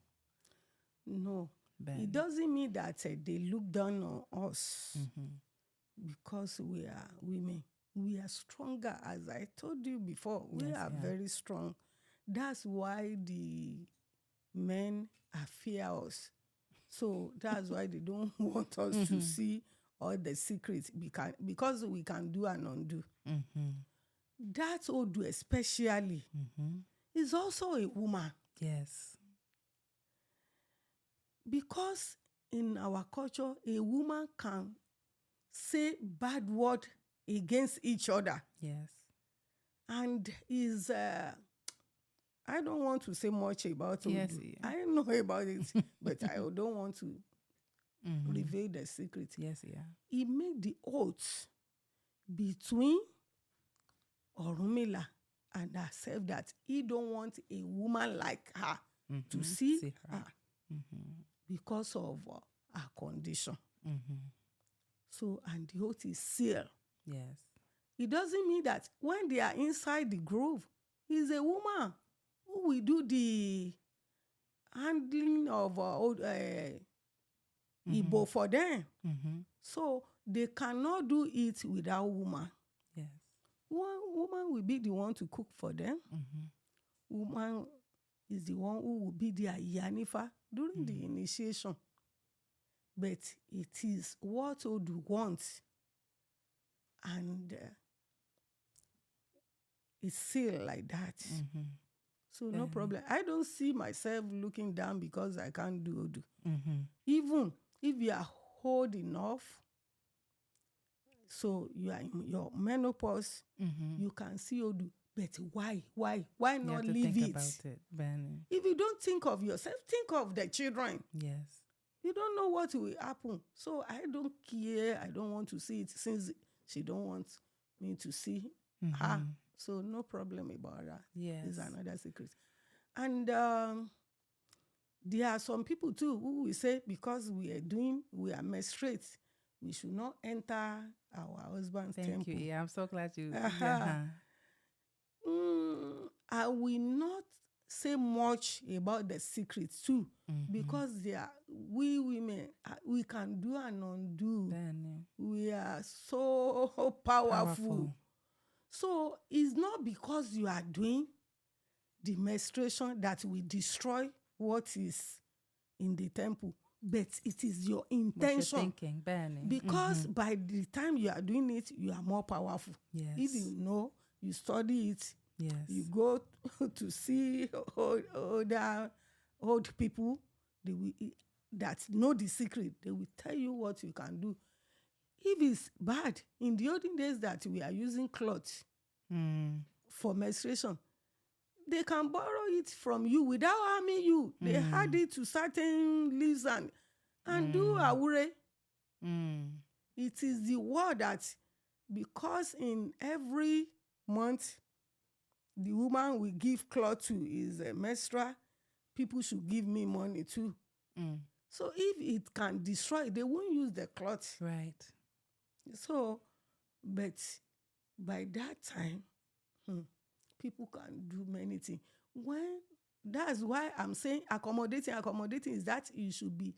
No, it doesn't mean that they look down on us because we are women. We are stronger, as I told you before. We are very strong. That's why the men fear us. So that's why they don't want us to see all the secrets because we can do and undo. That Odu especially is also a woman. Yes. Because in our culture, a woman can say bad word against each other. Yes. And is I don't want to say much about Odu. Yes, I know about it, but I don't want to reveal the secret. Yes, yeah. He made the oath between Orunmila and herself that he don't want a woman like her to see her because of her condition. So, and the oath is sealed. Yes. It doesn't mean that when they are inside the grove, he's a woman who will do the handling of Igbo for them. So they cannot do it without woman. Yes. One woman will be the one to cook for them. Woman is the one who will be their Iyanifa during the initiation. But it is what Odu wants. And it's still like that. So no problem. I don't see myself looking down because I can't do Odu. Even if you are old enough, so you are in your menopause, you can see Odu. But why? Why not leave it? About it, Benny. If you don't think of yourself, think of the children. Yes. You don't know what will happen. So I don't care. I don't want to see it since she don't want me to see her. So no problem about that. Yes. It's another secret. And there are some people too who will say because we are menstruate, we should not enter our husband's temple. Thank you. Yeah, I'm so glad you. I will not say much about the secrets too, because we women, we can do and undo. We are so powerful. So it's not because you are doing the menstruation that will destroy what is in the temple, but it is your intention. What you're thinking, because by the time you are doing it, you are more powerful. Yes. If you know, you study it. Yes. You go to see old people that know the secret. They will tell you what you can do. If it's bad, in the olden days that we are using cloth for menstruation, they can borrow it from you without harming you. They add it to certain leaves and do awure. It is the word that because in every month the woman will give cloth to his menstrual, people should give me money too. So if it can destroy, they won't use the cloth. Right. So, but by that time, people can do many things. That's why I'm saying accommodating is that you should be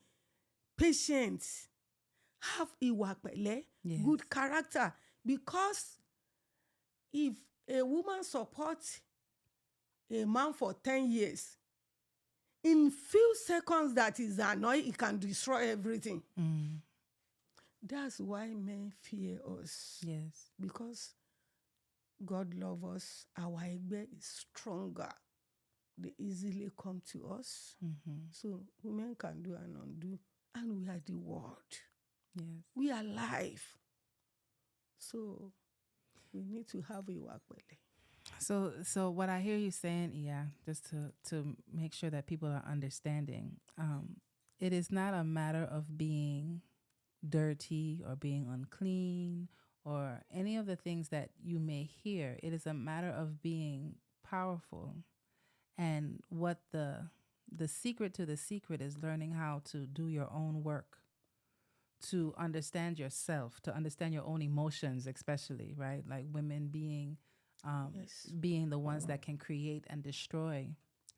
patient, have iwa pele, good character. Because if a woman supports a man for 10 years, in few seconds that is annoyed, it can destroy everything. That's why men fear us. Yes. Because God loves us. Our Egbe is stronger. They easily come to us. So women can do and undo. And we are the world. Yes. We are live. So we need to have a wakbele. So what I hear you saying, just to make sure that people are understanding, it is not a matter of being dirty or being unclean or any of the things that you may hear. It is a matter of being powerful. And what the secret to the secret is learning how to do your own work, to understand yourself, to understand your own emotions, especially, right? Like women being being the ones that can create and destroy,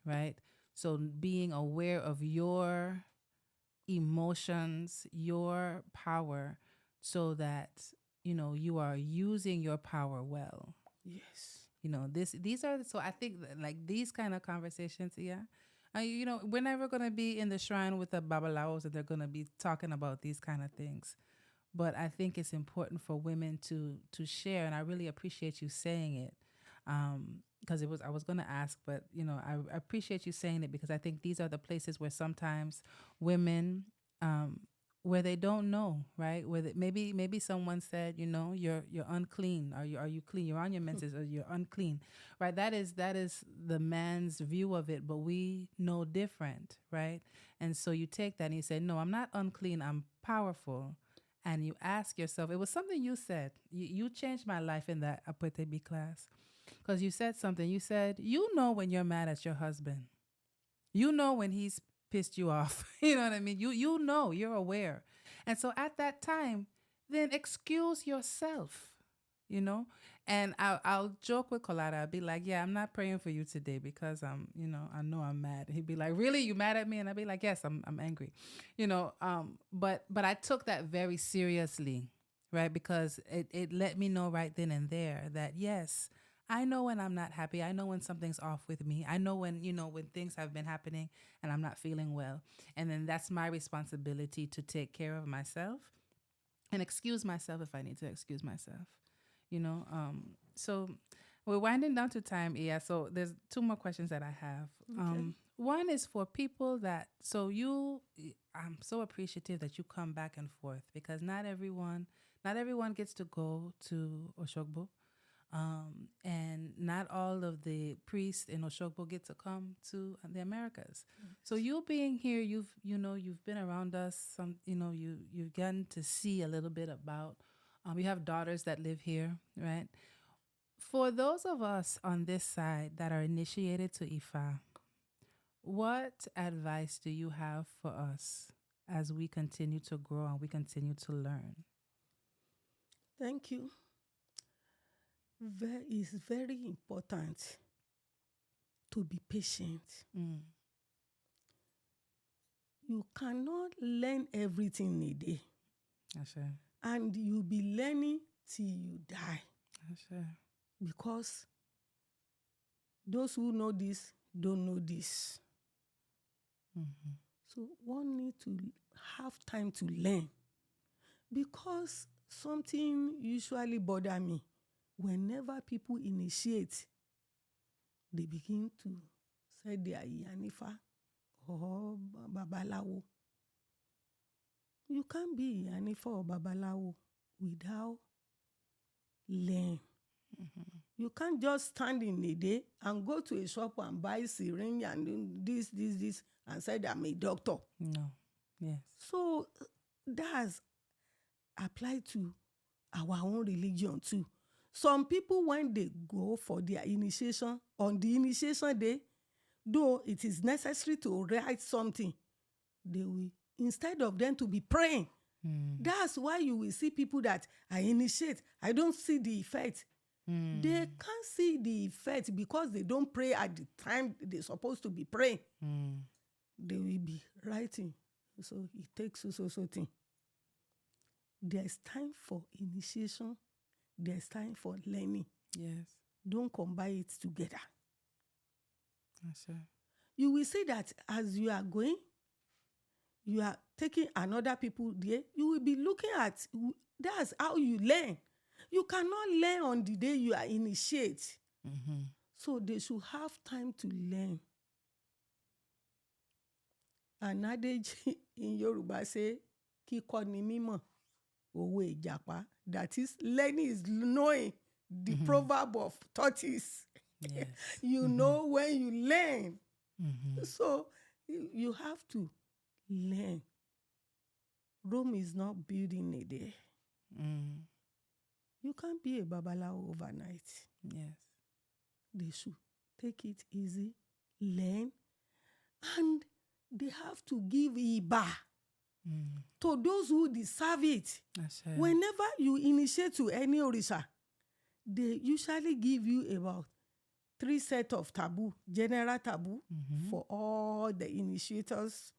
right? So being aware of your emotions, your power, so that, you are using your power well. Yes. These are, so I think like these kind of conversations, we're never going to be in the shrine with the babalaos and they're going to be talking about these kind of things. But I think it's important for women to share, and I really appreciate you saying it. Because I was going to ask, but I appreciate you saying it, because I think these are the places where sometimes women, where they don't know, right? Where maybe someone said, you're unclean. Are you clean? You're on your menses, or you're unclean, right? That is the man's view of it, but we know different, right? And so you take that and you say, no, I'm not unclean. I'm powerful. And you ask yourself, it was something you said. You changed my life in that Apetebi class. Because you said something. You said, when you're mad at your husband. When he's pissed you off. You know what I mean? You're aware. And so at that time, then excuse yourself, And I'll joke with Kolada. I'll be like, yeah, I'm not praying for you today because I know I'm mad. He'd be like, really? You mad at me? And I'd be like, yes, I'm angry. But I took that very seriously, right? Because it let me know right then and there that, yes, I know when I'm not happy. I know when something's off with me. I know when, when things have been happening and I'm not feeling well. And then that's my responsibility to take care of myself and excuse myself if I need to excuse myself, So we're winding down to time, Iya. So there's two more questions that I have. Okay. One is for people that, I'm so appreciative that you come back and forth, because not everyone gets to go to Osogbo. And not all of the priests in Osogbo get to come to the Americas. Yes. So you being here, you've been around us. You've gotten to see a little bit about. You have daughters that live here, right? For those of us on this side that are initiated to Ifa, what advice do you have for us as we continue to grow and we continue to learn? Thank you. It's very important to be patient. You cannot learn everything in a day. That's right. And you'll be learning till you die. That's right. Because those who know this don't know this. Mm-hmm. So one need to have time to learn. Because something usually bothers me. Whenever people initiate, they begin to say they are Iyanifa or Babalawo. You can't be Iyanifa or Babalawo without learn. Mm-hmm. You can't just stand in a day and go to a shop and buy syringe and do this, and say that I'm a doctor. No. Yes. So that's applied to our own religion too. Some people, when they go for their initiation, on the initiation day, though it is necessary to write something, they will, instead of them to be praying, that's why you will see people that I initiate, I don't see the effect. They can't see the effect because they don't pray at the time they're supposed to be praying. They will be writing. So it takes so thing. There's time for initiation. There's time for learning. Yes. Don't combine it together. That's right. You will see that as you are going, you are taking another people there. You will be looking at, that's how you learn. You cannot learn on the day you are initiate. Mm-hmm. So they should have time to learn. An adage in Yoruba say, kíkọ́ ni mímọ̀. Owe Ijapa. That is, learning is knowing the proverb of tortoise. Yes. You know when you learn. So you have to learn. Rome is not built in a day. You can't be a babalawo overnight. Yes. They should take it easy, learn, and they have to give Iba to those who deserve it. Whenever you initiate to any Orisa, they usually give you about 3 sets of taboo, general taboo for all the initiators,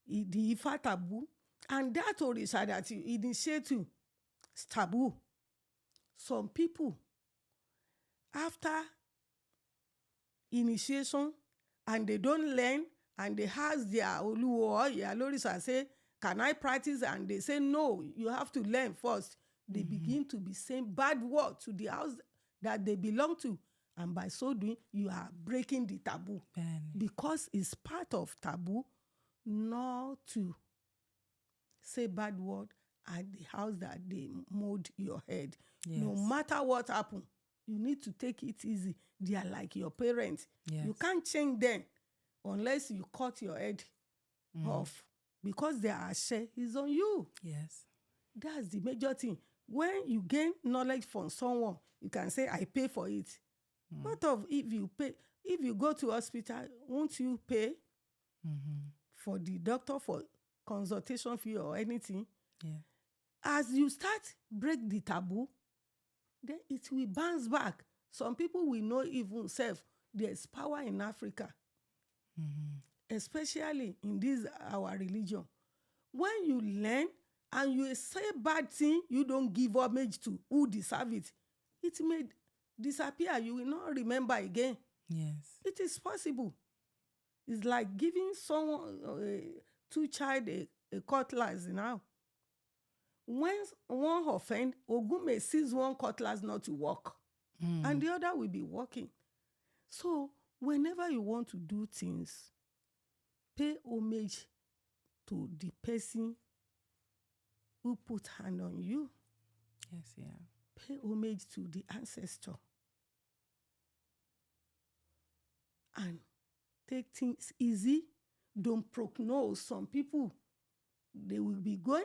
the Yifa taboo, and that Orisa that you initiate to is taboo. Some people, after initiation, and they don't learn, and they ask their Oluwo or Iyalorisa and say, can I practice? And they say, no, you have to learn first. They begin to be saying bad words to the house that they belong to. And by so doing, you are breaking the taboo. Because it's part of taboo not to say bad word at the house that they mold your head. Yes. No matter what happens, you need to take it easy. They are like your parents. Yes. You can't change them unless you cut your head off, because their ashe is on you. Yes. That's the major thing. When you gain knowledge from someone, you can say, I pay for it. What of if you pay? If you go to hospital, won't you pay for the doctor for consultation fee or anything? Yeah. As you start break the taboo, then it will bounce back. Some people will know even self. There's power in Africa, especially in this our religion. When you learn and you say bad thing, you don't give homage to who deserve it. It may disappear. You will not remember again. Yes, it is possible. It's like giving someone two child a cutlass now. When one offend, Ogun may seize one cutlass not to work, and the other will be working. So whenever you want to do things, pay homage to the person who put hand on you. Yes, yeah. Pay homage to the ancestor. And take things easy. Don't prognose. Some people, they will be going.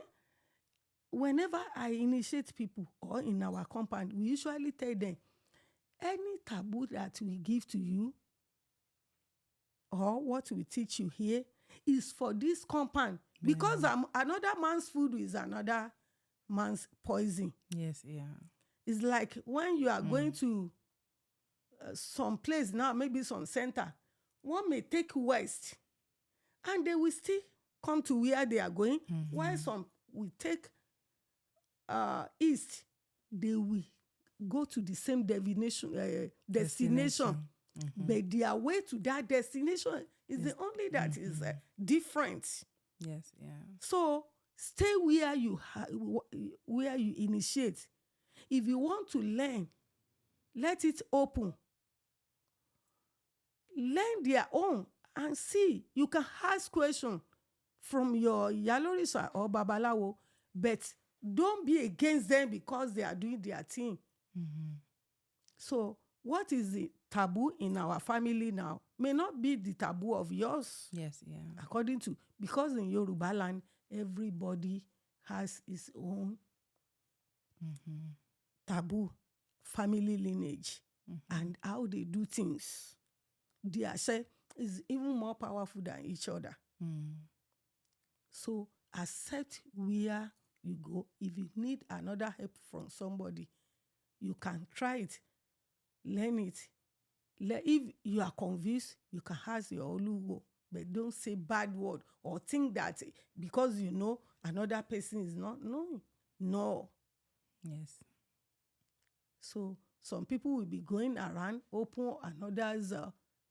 Whenever I initiate people or in our compound, we usually tell them, any taboo that we give to you or what we teach you here is for this compound. Because another man's food is another man's poison. Yes, yeah. It's like when you are going to some place now, maybe some center, one may take west and they will still come to where they are going, while some will take east, they will go to the same destination. But their way to that destination is the only that is different. Yes, yeah. So stay where you initiate. If you want to learn, let it open. Learn their own and see. You can ask questions from your Iyalorisa or Babalawo, but don't be against them because they are doing their thing. So what is the taboo in our family now may not be the taboo of yours. Yes, yeah. According to, because in Yoruba land, everybody has his own taboo, family lineage, and how they do things. Their say is even more powerful than each other. So accept where you go. If you need another help from somebody, you can try it, learn it. If you are convinced, you can ask your Oluwo, but don't say bad word or think that because you know another person is not knowing. No. Yes. So some people will be going around open another's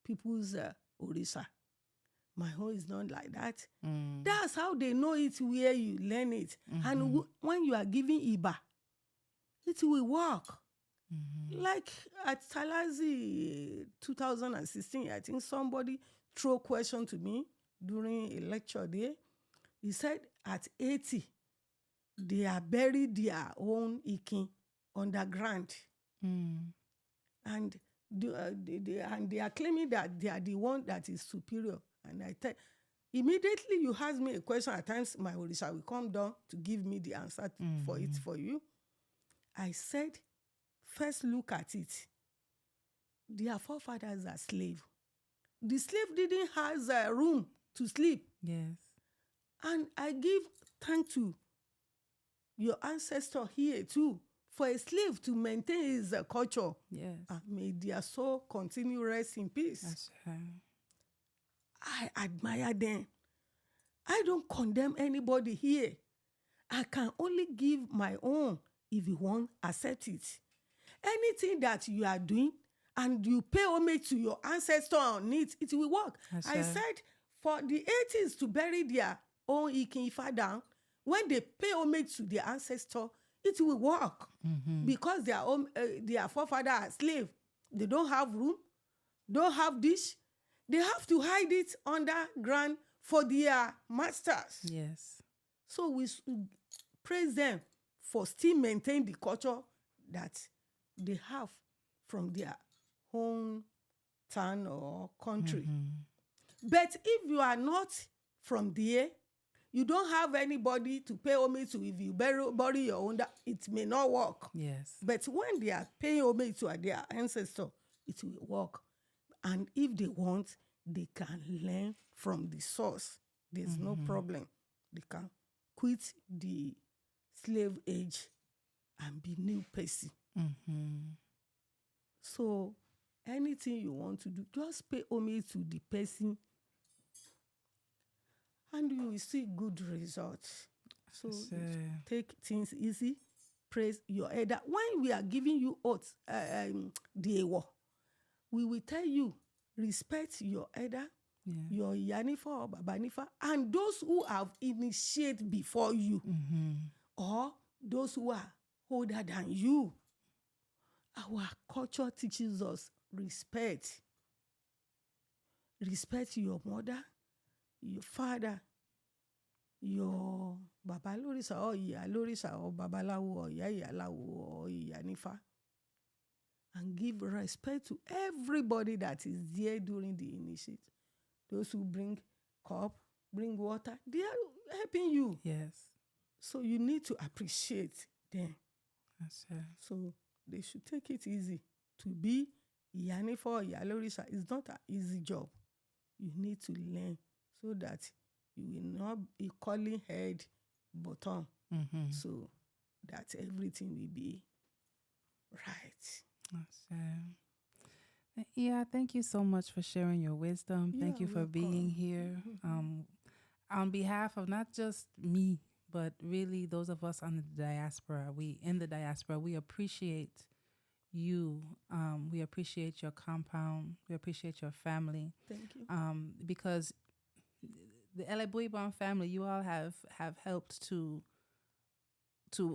people's Orisa. My home is not like that. That's how they know it where you learn it. And when you are giving Iba, it will work. Like at Talazi 2016, I think somebody threw a question to me during a lecture there. He said at 80, they are buried their own ikin underground. And they are claiming that they are the one that is superior. And I tell, immediately you ask me a question, at times my Orisa will come down to give me the answer for it for you. I said, first look at it. Their forefathers are slaves. The slave didn't have a room to sleep. Yes. And I give thanks to your ancestor here too, for a slave to maintain his culture. Yes. May their soul continue rest in peace. That's right. I admire them. I don't condemn anybody here. I can only give my own if you want, accept it. Anything that you are doing and you pay homage to your ancestor on it, it will work. That's I right. said for the 80s to bury their own Ikin down, when they pay homage to their ancestor, it will work. Because their forefathers are slaves. They don't have room, don't have dish. They have to hide it underground for their masters. Yes. So we praise them for still maintain the culture that they have from their home town or country. But if you are not from there, you don't have anybody to pay homage to. If you bury your own, it may not work. Yes. But when they are paying homage to their ancestor, it will work. And if they want, they can learn from the source. There's no problem. They can quit the slave age and be new person. So anything you want to do, just pay homage to the person and you will see good results. So take things easy. Praise your elder. When we are giving you oath, the Ewo, we will tell you, respect your elder, your Iyanifa or Babanifa, and those who have initiated before you, or those who are older than you. Our culture teaches us respect. Respect your mother, your father, your Iyalorisa or Iyalorisa or Babalawo or Iyalawo or Iyanifa. And give respect to everybody that is there during the initiate. Those who bring cup, bring water, they are helping you. Yes. So you need to appreciate them. That's right. So they should take it easy. To be Iyanifa or Iyalorisa is not an easy job. You need to learn so that you will not be calling head bottom. So that everything will be right. Yeah, thank you so much for sharing your wisdom. Thank you for being here. On behalf of not just me, but really those of us on the diaspora, we appreciate you. We appreciate your compound. We appreciate your family. Thank you. Because the Elebuibon family, you all have helped to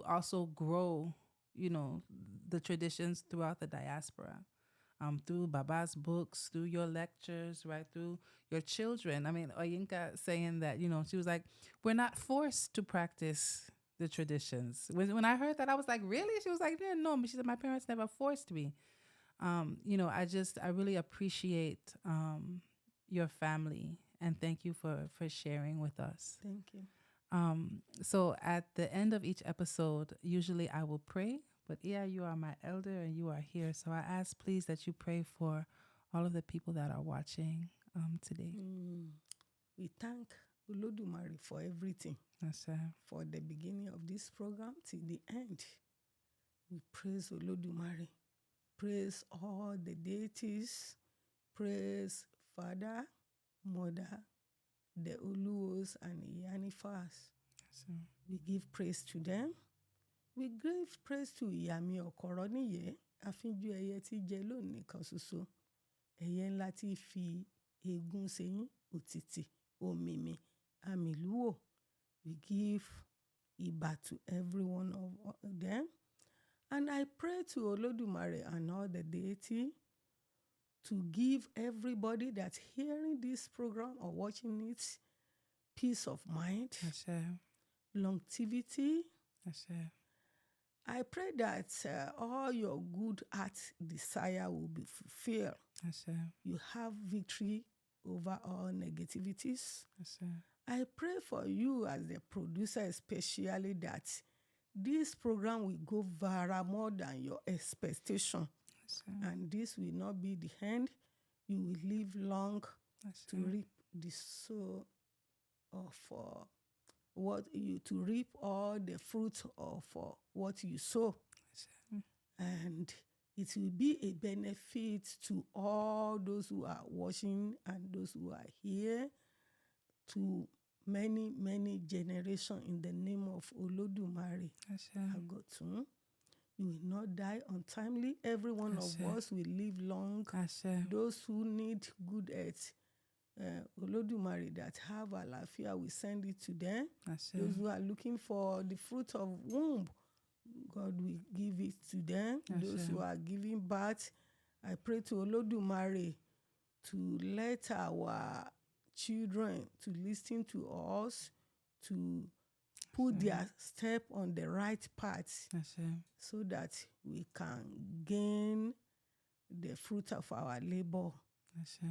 also grow, the traditions throughout the diaspora, through Baba's books, through your lectures, right, through your children. I mean, Oyinka saying that, she was like, we're not forced to practice the traditions. When I heard that, I was like, really? She was like, yeah, no. She said, my parents never forced me. I really appreciate your family, and thank you for sharing with us. Thank you. So at the end of each episode, usually I will pray, but you are my elder and you are here. So I ask, please, that you pray for all of the people that are watching today. We thank Olodumare for everything. Yes, sir. For the beginning of this program till the end. We praise Olodumare. Praise all the deities. Praise Father, Mother, the Oluos and Iyanifas. Yes, sir. We give praise to them. We give praise to Iyami Okoroniye, Afinju ẹyẹ tí jẹ lónìí kan ṣoṣo. Ẹyẹ ńlá tí fi egun sẹ́yìn, òtítì, òmìmì, àmìlúwò. We give Iba to every one of them. And I pray to Olodumare and all the deity to give everybody that's hearing this program or watching it peace of mind, Yes, sir. longevity, I pray that all your good heart desire will be fulfilled. You have victory over all negativities. I pray for you as the producer especially that this program will go viral more than your expectation. And this will not be the end. You will live long to reap the soul of to reap all the fruit of what you sow. And it will be a benefit to all those who are watching and those who are here, to many, many generations in the name of Olodumare. Agotun. You will not die untimely. Every one of us will live long. Those who need good health, Olodumare that have alafia, we send it to them. Those who are looking for the fruit of womb, God will give it to them. Those who are giving birth, I pray to Olodumare to let our children to listen to us, to put their step on the right path, so that we can gain the fruit of our labor.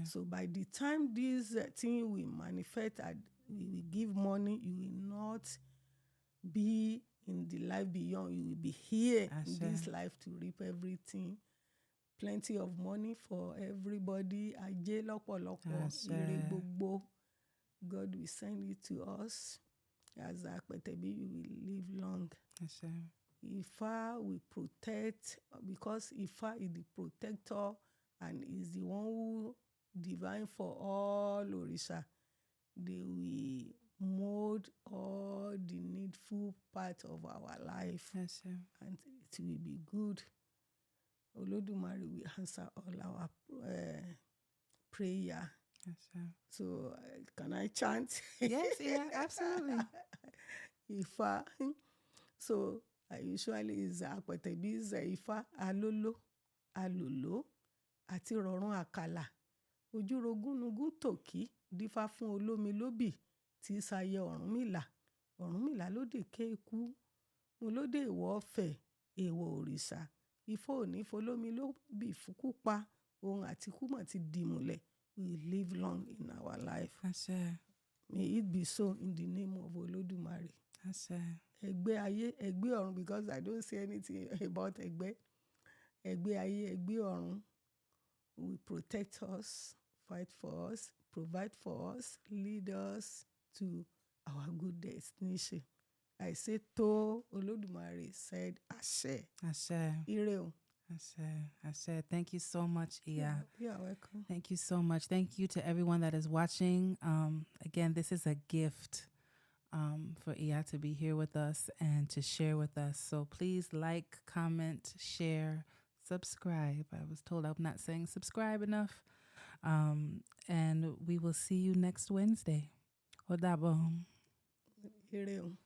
So by the time this thing will manifest, we will give money, you will not be in the life beyond. You will be here in this life to reap everything. Plenty of money for everybody. Ajé lọ́pọ̀lọpọ̀, ire gbogbo. God will send it to us. As Apetebi, you will live long. Yifa will protect, because Yifa is the protector and is the one who divine for all Orisa. They will mold all the needful part of our life, and it will be good. Olodumare will answer all our prayer. So can I chant? Yes, yeah, absolutely. Yifa. So I usually is Apetebi's Yifa alolo, alolo, àti rọ̀rùn àkàlà. Ojúrogúnugún tòkí dífá fún olómi lóbì tí sáyé Ọ̀rúnmìlà. Ọ̀rúnmìlà lóde kéku, mo lóde ìwọ̀ ọ̀fẹ́, èèwọ̀ òrìṣà. Ifá ò ní folómi lóbì fúkú pa, ohun àtikú mọ̀ ti dìmùlẹ̀. We live long in our life. May it be so in the name of Olodumare. Egbe ayé, Egbe ọ̀run, because I don't say anything about Egbe. Egbe ayé, Egbe ọ̀run will protect us, fight for us, provide for us, lead us to our good destination. I say to Olodumare said, Ashe. Ire o. Ashe. Thank you so much, Iya. You're welcome. Thank you so much. Thank you to everyone that is watching. Again, this is a gift for Iya to be here with us and to share with us. So please like, comment, share, subscribe. I was told I'm not saying subscribe enough. And we will see you next Wednesday. Odabo. Ire o.